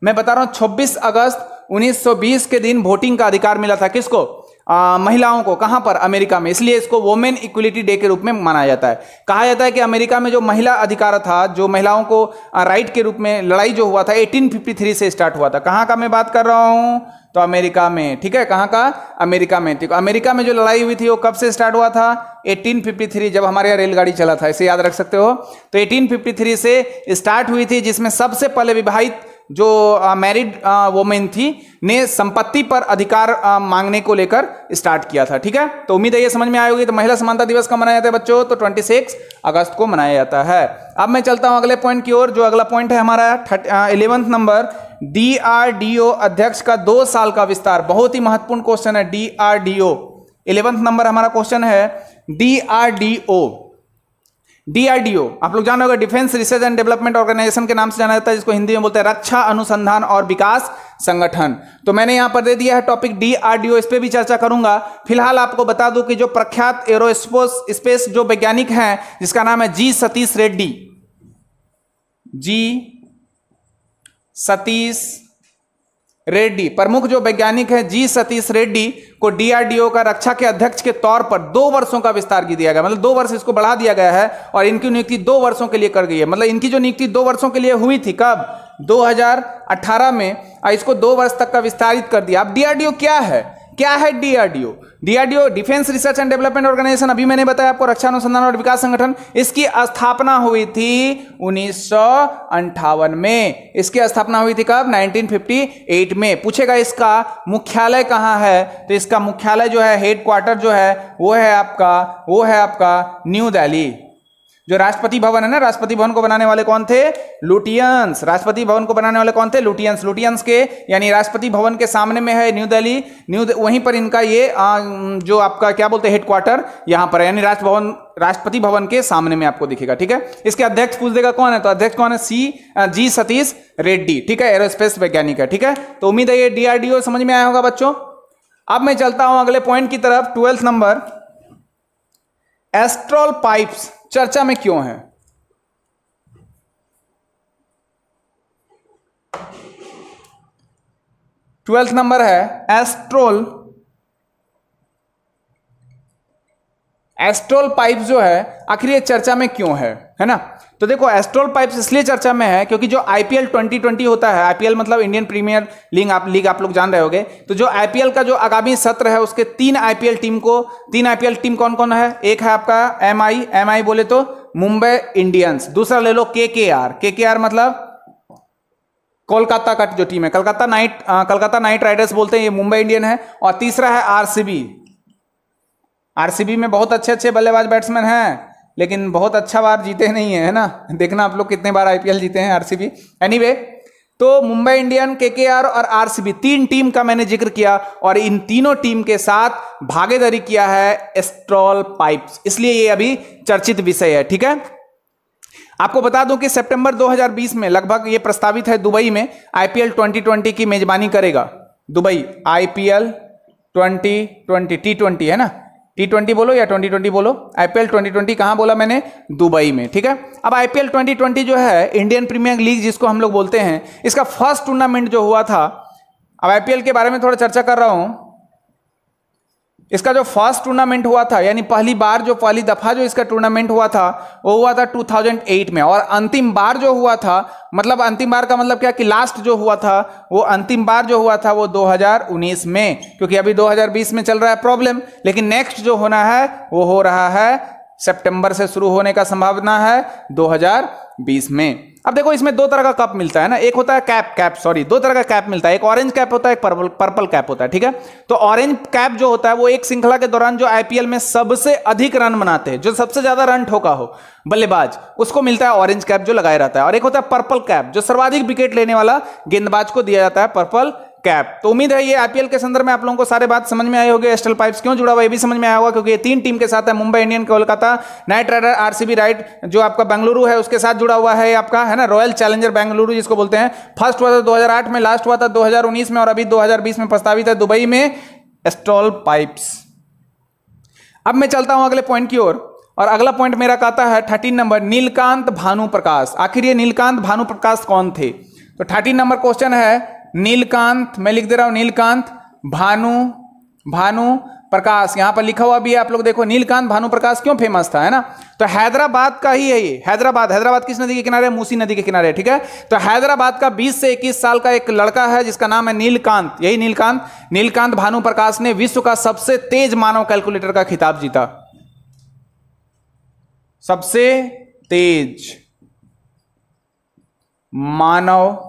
मैं बता रहा हूं 26 अगस्त 1920 के दिन वोटिंग का अधिकार मिला था किसको, महिलाओं को, कहां पर, अमेरिका में, इसलिए इसको वुमेन इक्वलिटी डे के रूप में मनाया जाता है। कहा जाता है कि अमेरिका में जो महिला अधिकार था, जो महिलाओं को राइट के रूप में लड़ाई जो हुआ था 1853 से स्टार्ट हुआ था। कहां का मैं बात कर रहा हूं, तो अमेरिका में, ठीक है, कहां का, अमेरिका में। ठीक, अमेरिका में जो लड़ाई हुई थी वो कब से स्टार्ट हुआ था, 1853, जब हमारे यहाँ रेलगाड़ी चला था, इसे याद रख सकते हो। तो 1853 से स्टार्ट हुई थी, जिसमें सबसे पहले विवाहित जो मैरिड वोमेन थी ने संपत्ति पर अधिकार मांगने को लेकर स्टार्ट किया था। ठीक है, तो उम्मीद है ये समझ में आई होगी। तो महिला समानता दिवस कब मनाया जाता है बच्चों, तो 26 अगस्त को मनाया जाता है। अब मैं चलता हूं अगले पॉइंट की ओर। जो अगला पॉइंट है हमारा 11वां नंबर, DRDO अध्यक्ष का 2 साल का विस्तार। बहुत ही महत्वपूर्ण क्वेश्चन है DRDO। 11वां नंबर हमारा क्वेश्चन है DRDO। DRDO आप लोग जान होगा, defence research and development organisation के नाम से जाना जाता है, जिसको हिंदी में बोलते हैं रक्षा अनुसंधान और विकास संगठन। तो मैंने यहां पर दे दिया है टॉपिक DRDO, इस पे भी चर्चा करूंगा। फिलहाल आपको बता दूं कि जो प्रख्यात एरोस्पेस जो वैज्ञानिक हैं, जिसका नाम है जी सतीश रेड्डी, जी सतीश रेड्डी, प्रमुख जो वैज्ञानिक है जी सतीश रेड्डी को DRDO का रक्षा के अध्यक्ष के तौर पर 2 वर्षों का विस्तार दिया गया, मतलब 2 वर्ष इसको बढ़ा दिया गया है और इनकी नियुक्ति 2 वर्षों के लिए कर गई है। मतलब इनकी जो नियुक्ति 2 वर्षों के लिए हुई थी, कब, 2018 में, इसको 2 वर्ष तक का विस्तारित कर दिया। अब DRDO क्या है, क्या है DRDO? DRDO defence research and development organisation, अभी मैंने बताया आपको, रक्षा अनुसंधान और विकास संगठन। इसकी स्थापना हुई थी 1958 में। इसकी स्थापना हुई थी कब, 1958 में। पूछेगा इसका मुख्यालय कहां है, तो इसका मुख्यालय जो है, हेड क्वार्टर जो है, वो है आपका न्यू दिल्ली। जो राष्ट्रपति भवन है ना, राष्ट्रपति भवन को बनाने वाले कौन थे, लुटियंस। राष्ट्रपति भवन को बनाने वाले कौन थे, लुटियंस। लुटियंस के यानी राष्ट्रपति भवन के सामने में है न्यू दिल्ली, वहीं पर इनका ये जो आपका क्या बोलते हैं, हेडक्वार्टर यहां पर है, यानी राष्ट्रपति भवन के सामने में आपको दिखेगा। ठीक है, इसके अध्यक्ष पूछ देगा कौन है, तो अध्यक्ष कौन है, जी सतीश रेड्डी। ठीक है, एरोस्पेस वैज्ञानिक है। ठीक है, तो उम्मीद है ये DRDO समझ में आया होगा बच्चों। अब मैं चलता हूं अगले पॉइंट की तरफ, 12वां नंबर, एस्ट्रॉल पाइप्स चर्चा में क्यों है। ट्वेल्थ नंबर है एस्ट्रोल पाइप जो है, आखिर ये चर्चा में क्यों है ना। तो देखो, एस्ट्रोल पाइप्स इसलिए चर्चा में है क्योंकि जो IPL 2020 होता है, IPL मतलब इंडियन प्रीमियर लीग आप लोग जान रहे होगे। तो जो IPL का जो आगामी सत्र है, उसके 3 IPL टीम कौन कौन है। एक है आपका MI बोले तो मुंबई इंडियंस, दूसरा ले लो KKR मतलब कोलकाता का जो टीम है, कलकत्ता नाइट राइडर्स बोलते हैं, ये मुंबई इंडियन है। और तीसरा है RCB में बहुत अच्छे बल्लेबाज बैट्समैन हैं, लेकिन बहुत अच्छा बार जीते नहीं है ना। देखना आप लोग कितने बार IPL जीते हैं RCB। एनीवे, तो मुंबई इंडियन, KKR और RCB 3 टीम का मैंने जिक्र किया, और इन तीनों टीम के साथ भागीदारी किया है एस्ट्रॉल पाइप्स, इसलिए ये अभी चर्चित विषय है। ठीक है, आपको बता दूं कि सितंबर 2020 में लगभग ये प्रस्तावित है, दुबई में IPL 2020 की मेजबानी करेगा। दुबई IPL 2020 T20 है ना, T20 बोलो या 2020 बोलो, IPL 2020 कहां बोला मैंने, दुबई में। ठीक है, अब IPL 2020 जो है इंडियन प्रीमियर लीग जिसको हम लोग बोलते हैं, इसका फर्स्ट टूर्नामेंट जो हुआ था, अब IPL के बारे में थोड़ा चर्चा कर रहा हूं। इसका जो फर्स्ट टूर्नामेंट हुआ था, यानी पहली दफा जो इसका टूर्नामेंट हुआ था, वो हुआ था 2008 में। और अंतिम बार जो हुआ था, मतलब अंतिम बार का मतलब क्या कि लास्ट जो हुआ था, वो अंतिम बार जो हुआ था वो 2019 में, क्योंकि अभी 2020 में चल रहा है प्रॉब्लम। लेकिन नेक्स्ट जो होना है वो हो रहा है सितंबर से शुरू होने का संभावना है 2020 में। अब देखो, इसमें 2 तरह का कप मिलता है ना, एक होता है कैप 2 तरह का कैप मिलता है, एक ऑरेंज कैप होता है, एक पर्पल कैप होता है। ठीक है, तो ऑरेंज कैप जो होता है वो एक श्रृंखला के दौरान जो IPL में सबसे अधिक रन बनाते हैं, जो सबसे ज्यादा रन ठोका हो बल्लेबाज, उसको मिलता है ऑरेंज कैप जो लगाया रहता है। और एक होता है पर्पल कैप, जो सर्वाधिक विकेट लेने वाला गेंदबाज को दिया जाता है पर्पल कैप। तो उम्मीद है ये IPL के संदर्भ में आप लोगों को सारे बात समझ में आई होगी। एस्ट्रल पाइप्स क्यों जुड़ा हुआ ये भी समझ में आया होगा, क्योंकि ये 3 टीम के साथ है, Mumbai Indian, Kolkata Knight Rider, RCB right जो आपका बेंगलुरु है उसके साथ जुड़ा हुआ है आपका, है ना, रॉयल चैलेंजर बेंगलुरु जिसको बोलते हैं। फर्स्ट हुआ था 2008 में, लास्ट हुआ था 2019 में, और अभी 2020 में प्रस्तावित है दुबई में एस्ट्रॉल पाइप्स। अब मैं चलता हूं अगले पॉइंट की ओर, और अगला पॉइंट मेरा कहता है 13 नंबर, नीलकांत भानुप्रकाश। आखिर ये नीलकांत भानुप्रकाश कौन थे। तो 13 नंबर क्वेश्चन है, नीलकांत, मैं लिख दे रहा हूं, नीलकांत भानु भानु प्रकाश, यहां पर लिखा हुआ भी है, आप लोग देखो नीलकांत भानु प्रकाश क्यों फेमस था, है ना। तो हैदराबाद का ही है ये, हैदराबाद किस नदी के किनारे, मूसी नदी के किनारे, ठीक है। तो हैदराबाद का 20 से 21 साल का एक लड़का है जिसका नाम है नीलकांत, यही नीलकांत भानु प्रकाश ने विश्व का सबसे तेज मानव कैलकुलेटर का खिताब जीता। सबसे तेज मानव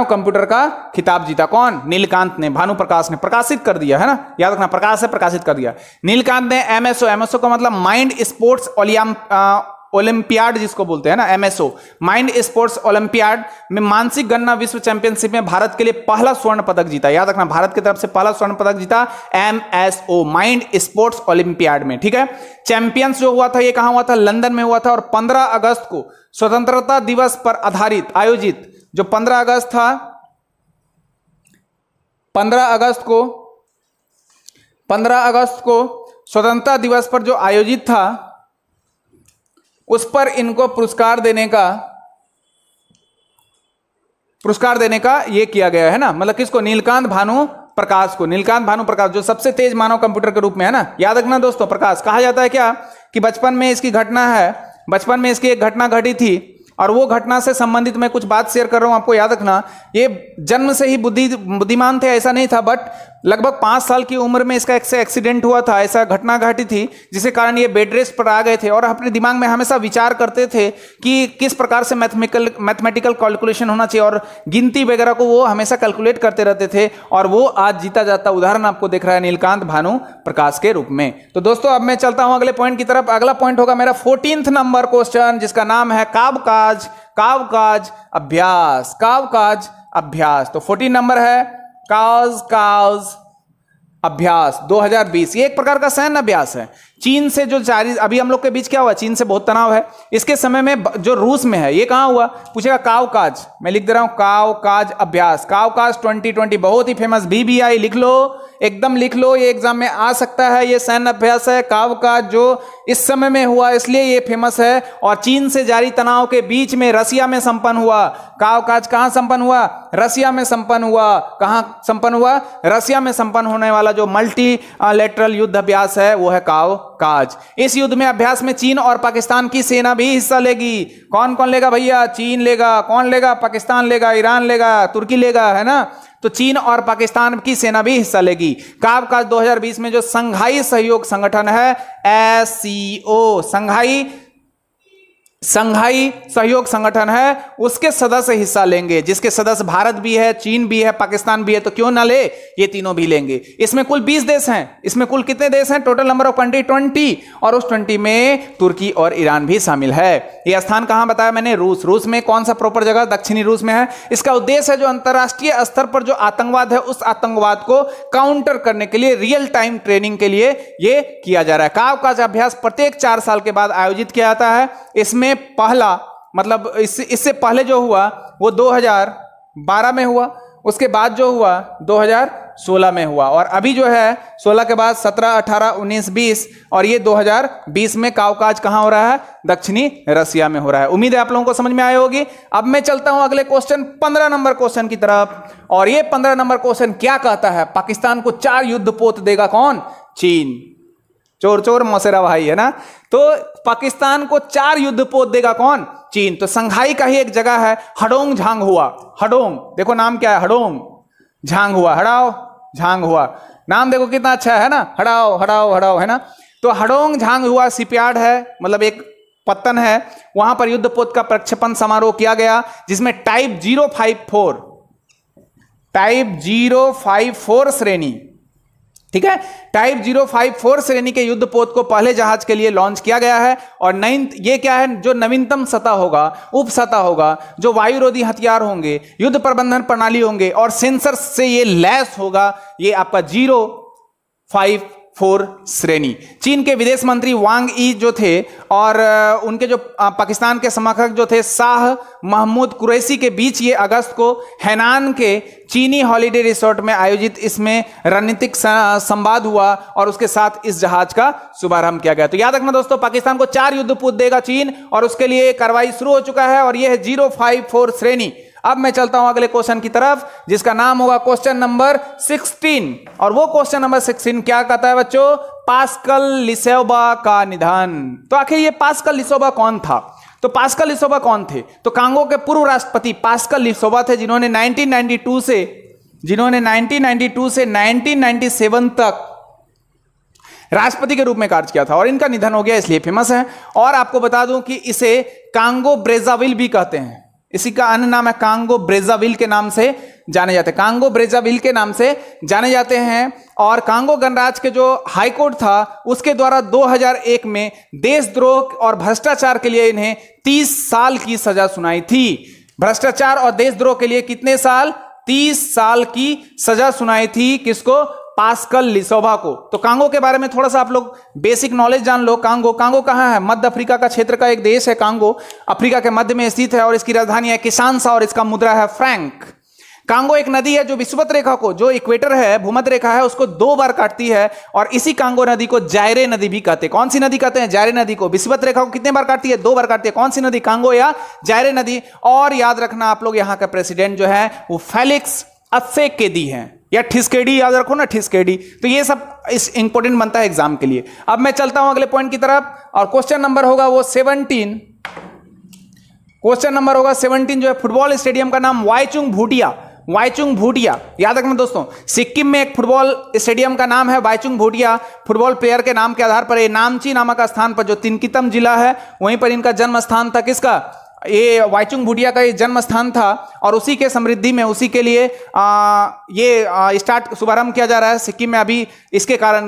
कंप्यूटर का खिताब जीता। कौन? नीलकांत ने, भानु प्रकाश ने प्रकाशित कर दिया, है ना, याद रखना, प्रकाश से प्रकाशित कर दिया। नीलकांत ने एमएसओ का मतलब माइंड स्पोर्ट्स ओलंपियाड जिसको बोलते हैं ना, एमएसओ माइंड स्पोर्ट्स ओलंपियाड में मानसिक गणना विश्व चैंपियनशिप में भारत के लिए पहला स्वर्ण पदक जीता। याद रखना, भारत की तरफ से पहला स्वर्ण पदक जीता एमएसओ माइंड स्पोर्ट्स ओलंपियाड में, ठीक है। चैंपियंस जो हुआ था ये कहां हुआ था? लंदन में हुआ था। और 15 अगस्त को स्वतंत्रता दिवस पर आयोजित जो 15 अगस्त था, 15 अगस्त को स्वतंत्रता दिवस पर जो आयोजित था उस पर इनको पुरस्कार देने का ये किया गया है ना, मतलब किसको? नीलकांत भानु प्रकाश को, नीलकांत भानु प्रकाश जो सबसे तेज मानव कंप्यूटर के रूप में, है ना, याद रखना दोस्तों। प्रकाश कहा जाता है क्या कि बचपन में इसकी एक घटना घटी थी और वो घटना से संबंधित मैं कुछ बात शेयर कर रहा हूं आपको। याद रखना, ये जन्म से ही बुद्धिमान थे ऐसा नहीं था, बट लगभग 5 साल की उम्र में इसका एक्सीडेंट हुआ था, ऐसा घटना घटी थी जिसके कारण ये बेड रेस्ट पर आ गए थे और अपने दिमाग में हमेशा विचार करते थे कि किस प्रकार से मैथमेटिकल कैलकुलेशन होना चाहिए और गिनती वगैरह को वो हमेशा कैलकुलेट करते रहते थे और वो आज जीता जाता उदाहरण आपको दिख रहा है नीलकांत भानु प्रकाश के रूप में। तो दोस्तों अब मैं चलता हूं अगले पॉइंट की तरफ। अगला पॉइंट होगा मेरा 14th नंबर क्वेश्चन जिसका नाम है कावकाज अभ्यास। तो 14 नंबर है कावकाज अभ्यास 2020। ये एक प्रकार का सैन्य अभ्यास है। चीन से जो जारी, अभी हम लोग के बीच क्या हुआ, चीन से बहुत तनाव है। इसके समय में जो रूस में है, ये कहां हुआ पूछेगा, कावकाज, मैं लिख दे रहा हूं कावकाज अभ्यास, कावकाज 2020, बहुत ही फेमस, BBI लिख लो, एकदम लिख लो, ये एग्जाम में आ सकता है। ये सैन्य अभ्यास है कावकाज जो इस समय में हुआ इसलिए ये फेमस है और चीन से जारी तनाव के बीच में रसिया में संपन्न हुआ। कावकाज कहां संपन्न हुआ? रसिया में संपन्न हुआ। कहां संपन्न हुआ? रसिया में संपन्न होने वाला जो मल्टीलैटरल युद्ध अभ्यास है वो है कावकाज। इस युद्ध में अभ्यास में चीन और पाकिस्तान की सेना भी हिस्सा लेगी। कौन कौन लेगा भैया? चीन लेगा, कौन लेगा? पाकिस्तान लेगा, ईरान लेगा, तुर्की लेगा, है ना। तो चीन और पाकिस्तान की सेना भी हिस्सा लेगी। कावकाज 2020 में जो संघाई सहयोग संगठन है SCO, संघाई सहयोग संगठन है, उसके सदस्य हिस्सा लेंगे, जिसके सदस्य भारत भी है, चीन भी है, पाकिस्तान भी है, तो क्यों ना ले, ये तीनों भी लेंगे। इसमें कुल 20 देश हैं। इसमें कुल कितने देश हैं? टोटल नंबर ऑफ कंट्री 20 और उस 20 में तुर्की और ईरान भी शामिल है। यह स्थान कहां बताया मैंने? रूस में कौन सा प्रॉपर जगह? दक्षिणी रूस में है। इसका उद्देश्य है जो अंतरराष्ट्रीय स्तर पर जो आतंकवाद है उस आतंकवाद को काउंटर करने के लिए रियल टाइम ट्रेनिंग के लिए ये किया जा रहा है। कावकाज अभ्यास प्रत्येक 4 साल के बाद आयोजित किया जाता है। इसमें पहला मतलब इससे पहले जो हुआ वो 2012 में हुआ, उसके बाद जो हुआ 2016 में हुआ और अभी जो है 16 के बाद 17, 18, 19, 20 और ये 2020 में कावकाज कहां हो रहा है? दक्षिणी रसिया में हो रहा है। उम्मीद है आप लोगों को समझ में आई होगी। अब मैं चलता हूं अगले क्वेश्चन 15 नंबर क्वेश्चन की तरफ और ये 15 नंबर क्वेश्चन क्या कहता है? पाकिस्तान को 4 युद्धपोत देगा कौन? चीन। चोर मौसेरा भाई, है ना। तो पाकिस्तान को 4 युद्धपोत देगा कौन? चीन। तो संघाई का ही एक जगह है हडोंग झांग हुआ। हडोंग देखो नाम क्या है, हडोंग झांग हुआ, हड़ाओ झांग हुआ, नाम देखो कितना अच्छा है ना, हड़ाओ, है ना। तो हडोंग झांग हुआ शिपयार्ड है, मतलब एक पत्तन है, वहां पर युद्धपोत का प्रक्षेपण समारोह किया गया जिसमें टाइप 054 श्रेणी, ठीक है, टाइप 054 श्रेणी के युद्धपोत को पहले जहाज के लिए लॉन्च किया गया है। और ये क्या है? जो नवीनतम सतह होगा, उप सतह होगा, जो वायुरोधी हथियार होंगे, युद्ध प्रबंधन प्रणाली होंगे और सेंसर से ये लैस होगा, ये आपका 054 श्रेणी। चीन के विदेश मंत्री वांग यी जो थे और उनके जो पाकिस्तान के समकक्ष जो थे शाह महमूद कुरैशी के बीच ये अगस्त को हैनान के चीनी हॉलिडे रिसोर्ट में आयोजित इसमें रणनीतिक संवाद हुआ और उसके साथ इस जहाज का शुभारंभ किया गया। तो याद रखना दोस्तों, पाकिस्तान को 4 युद्धपोत देगा चीन और उसके लिए कार्रवाई शुरू हो चुका है और यह है 054 श्रेणी। अब मैं चलता हूं अगले क्वेश्चन की तरफ, जिसका नाम होगा क्वेश्चन नंबर 16। और वो क्वेश्चन नंबर 16 क्या कहता है बच्चों? पास्कल लिसोबा का निधन। तो आखिर ये पास्कल लिसोबा कौन था? तो पास्कल लिसोबा कौन थे? तो कांगो के पूर्व राष्ट्रपति पास्कल लिसोबा थे, जिन्होंने 1992 से 1997 तक राष्ट्रपति के रूप में कार्य किया था। और इनका निधन हो गया, इसलिए फेमस है। और आपको बता दूं कि इसे कांगो ब्रेजाविल भी कहते हैं। इसी का अन्य नाम है कांगो ब्रेजाविल के नाम से जाने जाते हैं। कांगो ब्रेजाविल के नाम से जाने जाते हैं। और कांगो गणराज्य के जो हाई कोर्ट था, उसके द्वारा 2001 में देशद्रोह और भ्रष्टाचार के लिए इन्हें 30 साल की सजा सुनाई थी। भ्रष्टाचार और देशद्रोह के लिए कितने साल? 30 साल की सजा सुनाई थी। किसको? पास्कल लिसोबा को। तो कांगो के बारे में थोड़ा सा आप लोग बेसिक नॉलेज जान लो। कांगो कहां है? मध्य अफ्रीका का क्षेत्र का एक देश है कांगो। अफ्रीका के मध्य में स्थित है और इसकी राजधानी है किशानसा और इसका मुद्रा है फ्रैंक। कांगो एक नदी है जो विषुवत रेखा को, जो इक्वेटर है, भूमध्य रेखा है, उसको 2 बार काटती है। और इसी कांगो नदी को जायरे नदी भी कहते हैं। कौन सी नदी कहते हैं? जायरे नदी को। विषुवत रेखा को कितने बार काटती है? 2 बार काटती है। कौन सी नदी? कांगो या जायरे नदी। और याद रखना आप लोग, यहाँ का प्रेसिडेंट जो है वो फेलिक्स त्सेकेदी है, या ठिस्केडी, याद रखो ना, ठिस्केडी। तो ये सब इस इंपॉर्टेंट बनता है एग्जाम के लिए। अब मैं चलता हूं अगले पॉइंट की तरफ, और क्वेश्चन नंबर होगा वो 17। क्वेश्चन नंबर होगा 17 जो है, फुटबॉल स्टेडियम का नाम वाईचुंग भूटिया। वाईचुंग भूटिया, याद रखना दोस्तों, सिक्किम में एक फुटबॉल स्टेडियम का नाम है वाईचुंग भूटिया। फुटबॉल प्लेयर के नाम के आधार पर, ये नामची नामक स्थान पर, जो तिनकितम जिला है, वहीं पर इनका जन्म स्थान था। किसका? ये वाईचुंग भूटिया का ये जन्म स्थान था। और उसी के समृद्धि में, उसी के लिए ये शुभारंभ किया जा रहा है सिक्किम में। अभी इसके कारण,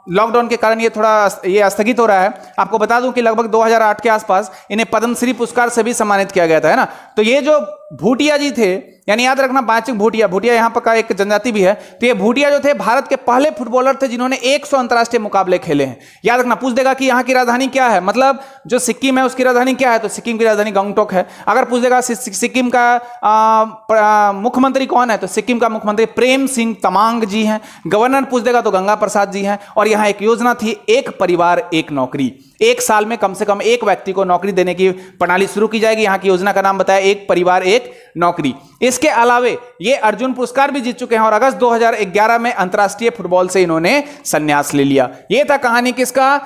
लॉकडाउन के कारण, ये थोड़ा ये स्थगित हो रहा है। आपको बता दूं कि लगभग 2008 के आसपास इन्हें पद्मश्री पुरस्कार से भी सम्मानित किया गया था, है ना। तो ये जो भूटिया जी थे, यानी याद रखना वाईचुंग भूटिया, भूटिया यहाँ पर का एक जनजाति भी है। तो ये भूटिया जो थे, भारत के पहले फुटबॉलर थे जिन्होंने 100 अंतर्राष्ट्रीय मुकाबले खेले हैं। याद रखना, पूछ देगा कि यहाँ की राजधानी क्या है, मतलब जो सिक्किम है उसकी राजधानी क्या है, तो सिक्किम की राजधानी गंगटोक है। अगर पूछ देगा सिक्किम का मुख्यमंत्री कौन है, तो सिक्किम का मुख्यमंत्री प्रेम सिंह तमांग जी हैं। गवर्नर पूछ देगा तो गंगा प्रसाद जी हैं। और यहाँ एक योजना थी, एक परिवार एक नौकरी। 1 साल में कम से कम एक व्यक्ति को नौकरी देने की प्रणाली शुरू की जाएगी। यहाँ की योजना का नाम बताया, एक परिवार एक नौकरी। इसके अलावे ये अर्जुन पुरस्कार भी जीत चुके हैं। और अगस्त 2011 में अंतर्राष्ट्रीय फुटबॉल से इन्होंने संन्यास ले लिया। यह था कहानी किसका?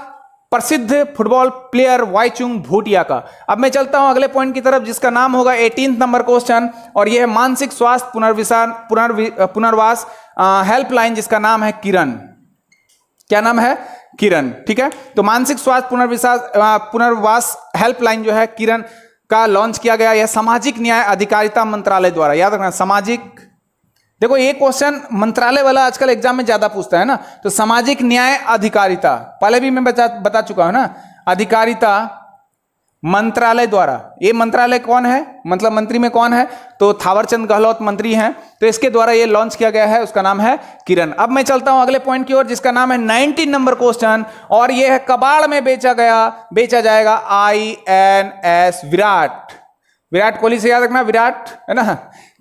प्रसिद्ध फुटबॉल प्लेयर वाईचुंग भूटिया का। अब मैं चलता हूं अगले पॉइंट की तरफ, जिसका नाम होगा 18 नंबर क्वेश्चन, और यह है मानसिक स्वास्थ्य पुनर्वास हेल्पलाइन, जिसका नाम है किरण। क्या नाम है? किरण। ठीक है, तो मानसिक स्वास्थ्य पुनर्वास हेल्पलाइन जो है किरण का लॉन्च किया गया। यह सामाजिक न्याय अधिकारिता मंत्रालय द्वारा। याद रखना, सामाजिक, देखो ये क्वेश्चन मंत्रालय वाला आजकल एग्जाम में ज्यादा पूछता है ना। तो सामाजिक न्याय अधिकारिता, पहले भी मैं बता चुका हूं ना, अधिकारिता मंत्रालय द्वारा। ये मंत्रालय कौन है, मतलब मंत्री में कौन है, तो थावरचंद गहलोत मंत्री हैं। तो इसके द्वारा ये लॉन्च किया गया है, उसका नाम है किरण। अब मैं चलता हूं अगले पॉइंट की ओर, जिसका नाम है 19 नंबर क्वेश्चन, और यह है कबाड़ में बेचा जाएगा INS विराट। विराट कोहली से याद रखना, विराट है ना,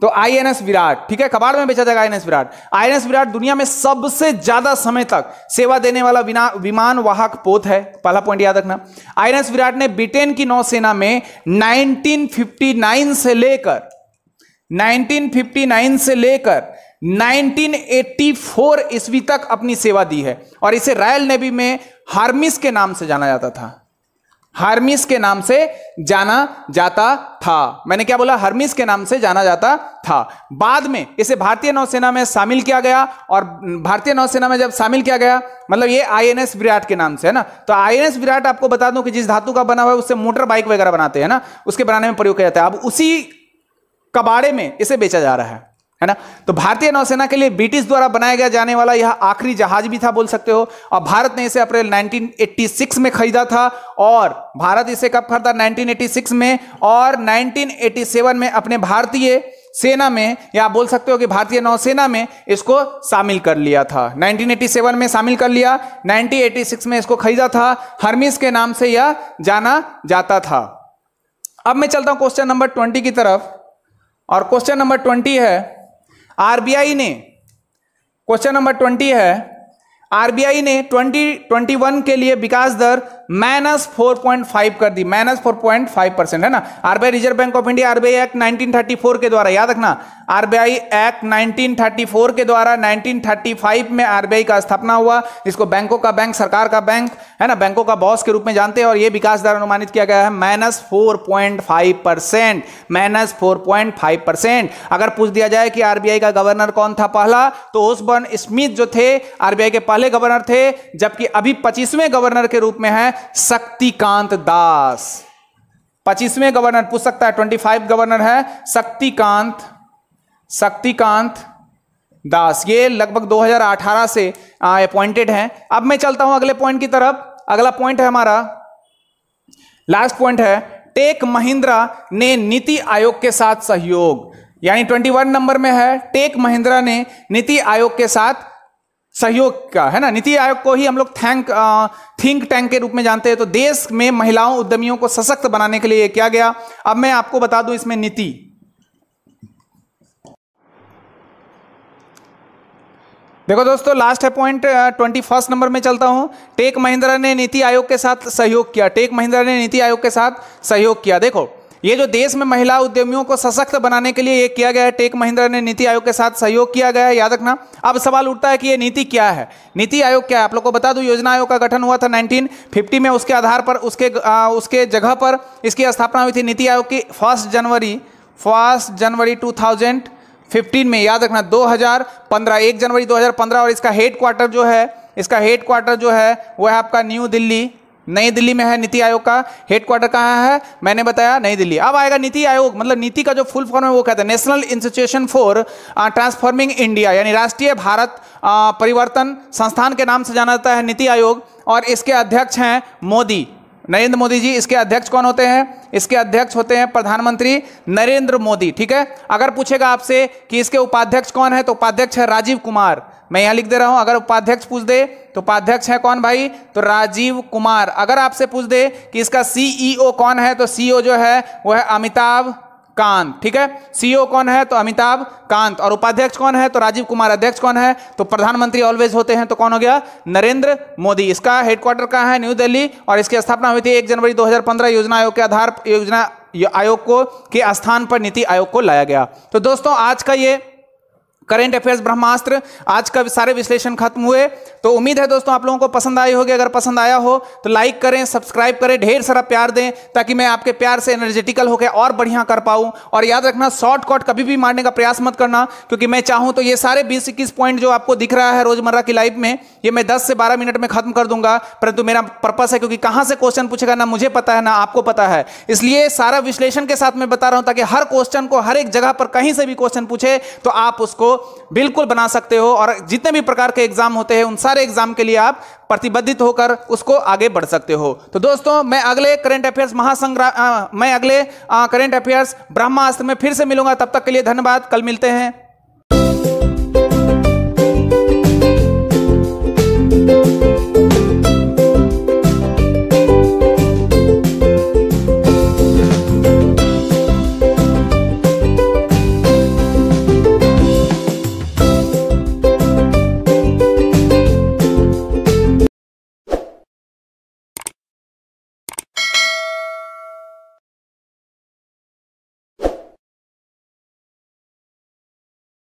तो INS विराट। ठीक है, कबाड़ में बेचा जाएगा INS विराट। INS विराट दुनिया में सबसे ज्यादा समय तक सेवा देने वाला विमान वाहक पोत है। पहला पॉइंट याद रखना। INS विराट ने ब्रिटेन की नौसेना में 1959 से लेकर 1984 ईस्वी तक अपनी सेवा दी है। और इसे रॉयल नेवी में हार्मिस के नाम से जाना जाता था। हार्मिस के नाम से जाना जाता था। मैंने क्या बोला? हार्मिस के नाम से जाना जाता था। बाद में इसे भारतीय नौसेना में शामिल किया गया, और भारतीय नौसेना में जब शामिल किया गया, मतलब ये INS विराट के नाम से है ना। तो INS विराट आपको बता दूं कि जिस धातु का बना हुआ है उससे मोटर बाइक वगैरह बनाते हैं ना, उसके बनाने में प्रयोग किया जाता है। अब उसी कबाड़े में इसे बेचा जा रहा है ना। तो भारतीय नौसेना के लिए ब्रिटिश द्वारा बनाया गया जाने वाला यह आखिरी जहाज भी था, बोल सकते हो। और भारत ने इसे अप्रैल 1986 में खरीदा था, और भारत इसे कब खरीदा? 1986 में। और 1987 में अपने भारतीय सेना में, या बोल सकते हो कि भारतीय नौसेना में इसको शामिल कर लिया था। 1987 में शामिल कर लिया, 1986 में इसको खरीदा था। हर्मिस के नाम से यह जाना जाता था। अब मैं चलता हूं क्वेश्चन नंबर 20 की तरफ, और क्वेश्चन नंबर 20 है, RBI ने, क्वेश्चन नंबर 20 है, RBI ने 2021 के लिए विकास दर -4.5 कर दी, -4.5% है ना। RBI reserve bank of India RBI act 1934 के द्वारा, याद रखना आरबीआई एक्ट 1934 के द्वारा 1935 में आरबीआई का स्थापना हुआ, जिसको बैंकों का बैंक, सरकार का बैंक है ना, बैंकों का बॉस के रूप में जानते हैं। और ये विकास दर अनुमानित किया गया है -4.5%, -4.5%। अगर पूछ दिया जाए कि आरबीआई का गवर्नर कौन था पहला, तो ओसबर्न स्मिथ जो थे आरबीआई के पहले गवर्नर थे, जबकि अभी 25वें गवर्नर के रूप में है शक्तिकांत दास। 25वें गवर्नर पूछ सकता है, 25 गवर्नर है शक्तिकांत दास। ये लगभग 2018 से अपॉइंटेड हैं। अब मैं चलता हूं अगले पॉइंट की तरफ। अगला पॉइंट है हमारा, लास्ट पॉइंट है, टेक महिंद्रा ने नीति आयोग के साथ सहयोग, यानी 21 नंबर में है, टेक महिंद्रा ने नीति आयोग के साथ सहयोग का, है ना। नीति आयोग को ही हम लोग थिंक टैंक के रूप में जानते हैं। तो देश में महिलाओं उद्यमियों को सशक्त बनाने के लिए किया गया। अब मैं आपको बता दूं इसमें नीति, देखो दोस्तों, लास्ट है पॉइंट 21 नंबर में चलता हूं। टेक महिंद्रा ने नीति आयोग के साथ सहयोग किया, टेक महिंद्रा ने नीति आयोग के साथ सहयोग किया। देखो ये जो देश में महिला उद्यमियों को सशक्त बनाने के लिए ये किया गया है, टेक महिंद्रा ने नीति आयोग के साथ सहयोग किया गया है, याद रखना। अब सवाल उठता है कि ये नीति क्या है, नीति आयोग क्या है। आप लोग को बता दूं, योजना आयोग का गठन हुआ था 1950 में, उसके आधार पर उसके जगह पर इसकी स्थापना हुई थी। नीति आयोग की 1 जनवरी 2015 में, याद रखना 2015, 1 जनवरी 2015। और इसका हेडक्वार्टर जो है वो है आपका नई दिल्ली में है। नीति आयोग का हेडक्वार्टर कहाँ है, मैंने बताया नई दिल्ली। अब आएगा नीति आयोग, मतलब नीति का जो फुल फॉर्म है वो कहते हैं national institution for transforming India, यानी राष्ट्रीय भारत परिवर्तन संस्थान के नाम से जाना जाता है नीति आयोग। और इसके अध्यक्ष हैं नरेंद्र मोदी जी। इसके अध्यक्ष कौन होते हैं, इसके अध्यक्ष होते हैं प्रधानमंत्री नरेंद्र मोदी, ठीक है। अगर पूछेगा आपसे कि इसके उपाध्यक्ष कौन है, तो उपाध्यक्ष है राजीव कुमार, मैं यहां लिख दे रहा हूं। अगर उपाध्यक्ष पूछ दे तो उपाध्यक्ष है कौन भाई, तो राजीव कुमार। अगर आपसे पूछ दे कि इसका सीईओ कौन है, तो सीईओ जो है वो है अमिताभ कांत, ठीक है। सीईओ कौन है, तो अमिताभ कांत। और उपाध्यक्ष कौन है, तो राजीव कुमार। अध्यक्ष कौन है, तो प्रधानमंत्री ऑलवेज होते हैं, तो कौन हो गया, नरेंद्र मोदी। इसका हेडक्वार्टर कहाँ है, न्यू दिल्ली। और इसकी स्थापना हुई थी 1 जनवरी 2015। योजना आयोग के आधार, योजना आयोग को के स्थान पर नीति आयोग को लाया गया। तो दोस्तों आज का ये करेंट अफेयर्स ब्रह्मास्त्र, आज का सारे विश्लेषण खत्म हुए। तो उम्मीद है दोस्तों आप लोगों को पसंद आई होगी। अगर पसंद आया हो तो लाइक करें, सब्सक्राइब करें, ढेर सारा प्यार दें, ताकि मैं आपके प्यार से एनर्जेटिकल होकर और बढ़िया कर पाऊं। और याद रखना, शॉर्टकट कभी भी मारने का प्रयास मत करना, क्योंकि मैं चाहूं तो ये सारे 20-21 पॉइंट जो आपको दिख रहा है रोजमर्रा की लाइफ में, ये मैं 10 से 12 मिनट में खत्म कर दूंगा। परंतु मेरा पर्पस है, क्योंकि कहां से क्वेश्चन पूछेगा ना मुझे पता है ना आपको पता है, इसलिए सारा विश्लेषण के साथ मैं बता रहा हूं, ताकि हर क्वेश्चन को हर एक जगह पर कहीं से भी क्वेश्चन पूछे तो आप उसको बिल्कुल बना सकते हो। और जितने भी प्रकार के एग्जाम होते हैं उन सारे एग्जाम के लिए आप प्रतिबद्धित होकर उसको आगे बढ़ सकते हो। तो दोस्तों मैं अगले करंट अफेयर्स ब्रह्मास्त्र में फिर से मिलूंगा। तब तक के लिए धन्यवाद, कल मिलते हैं।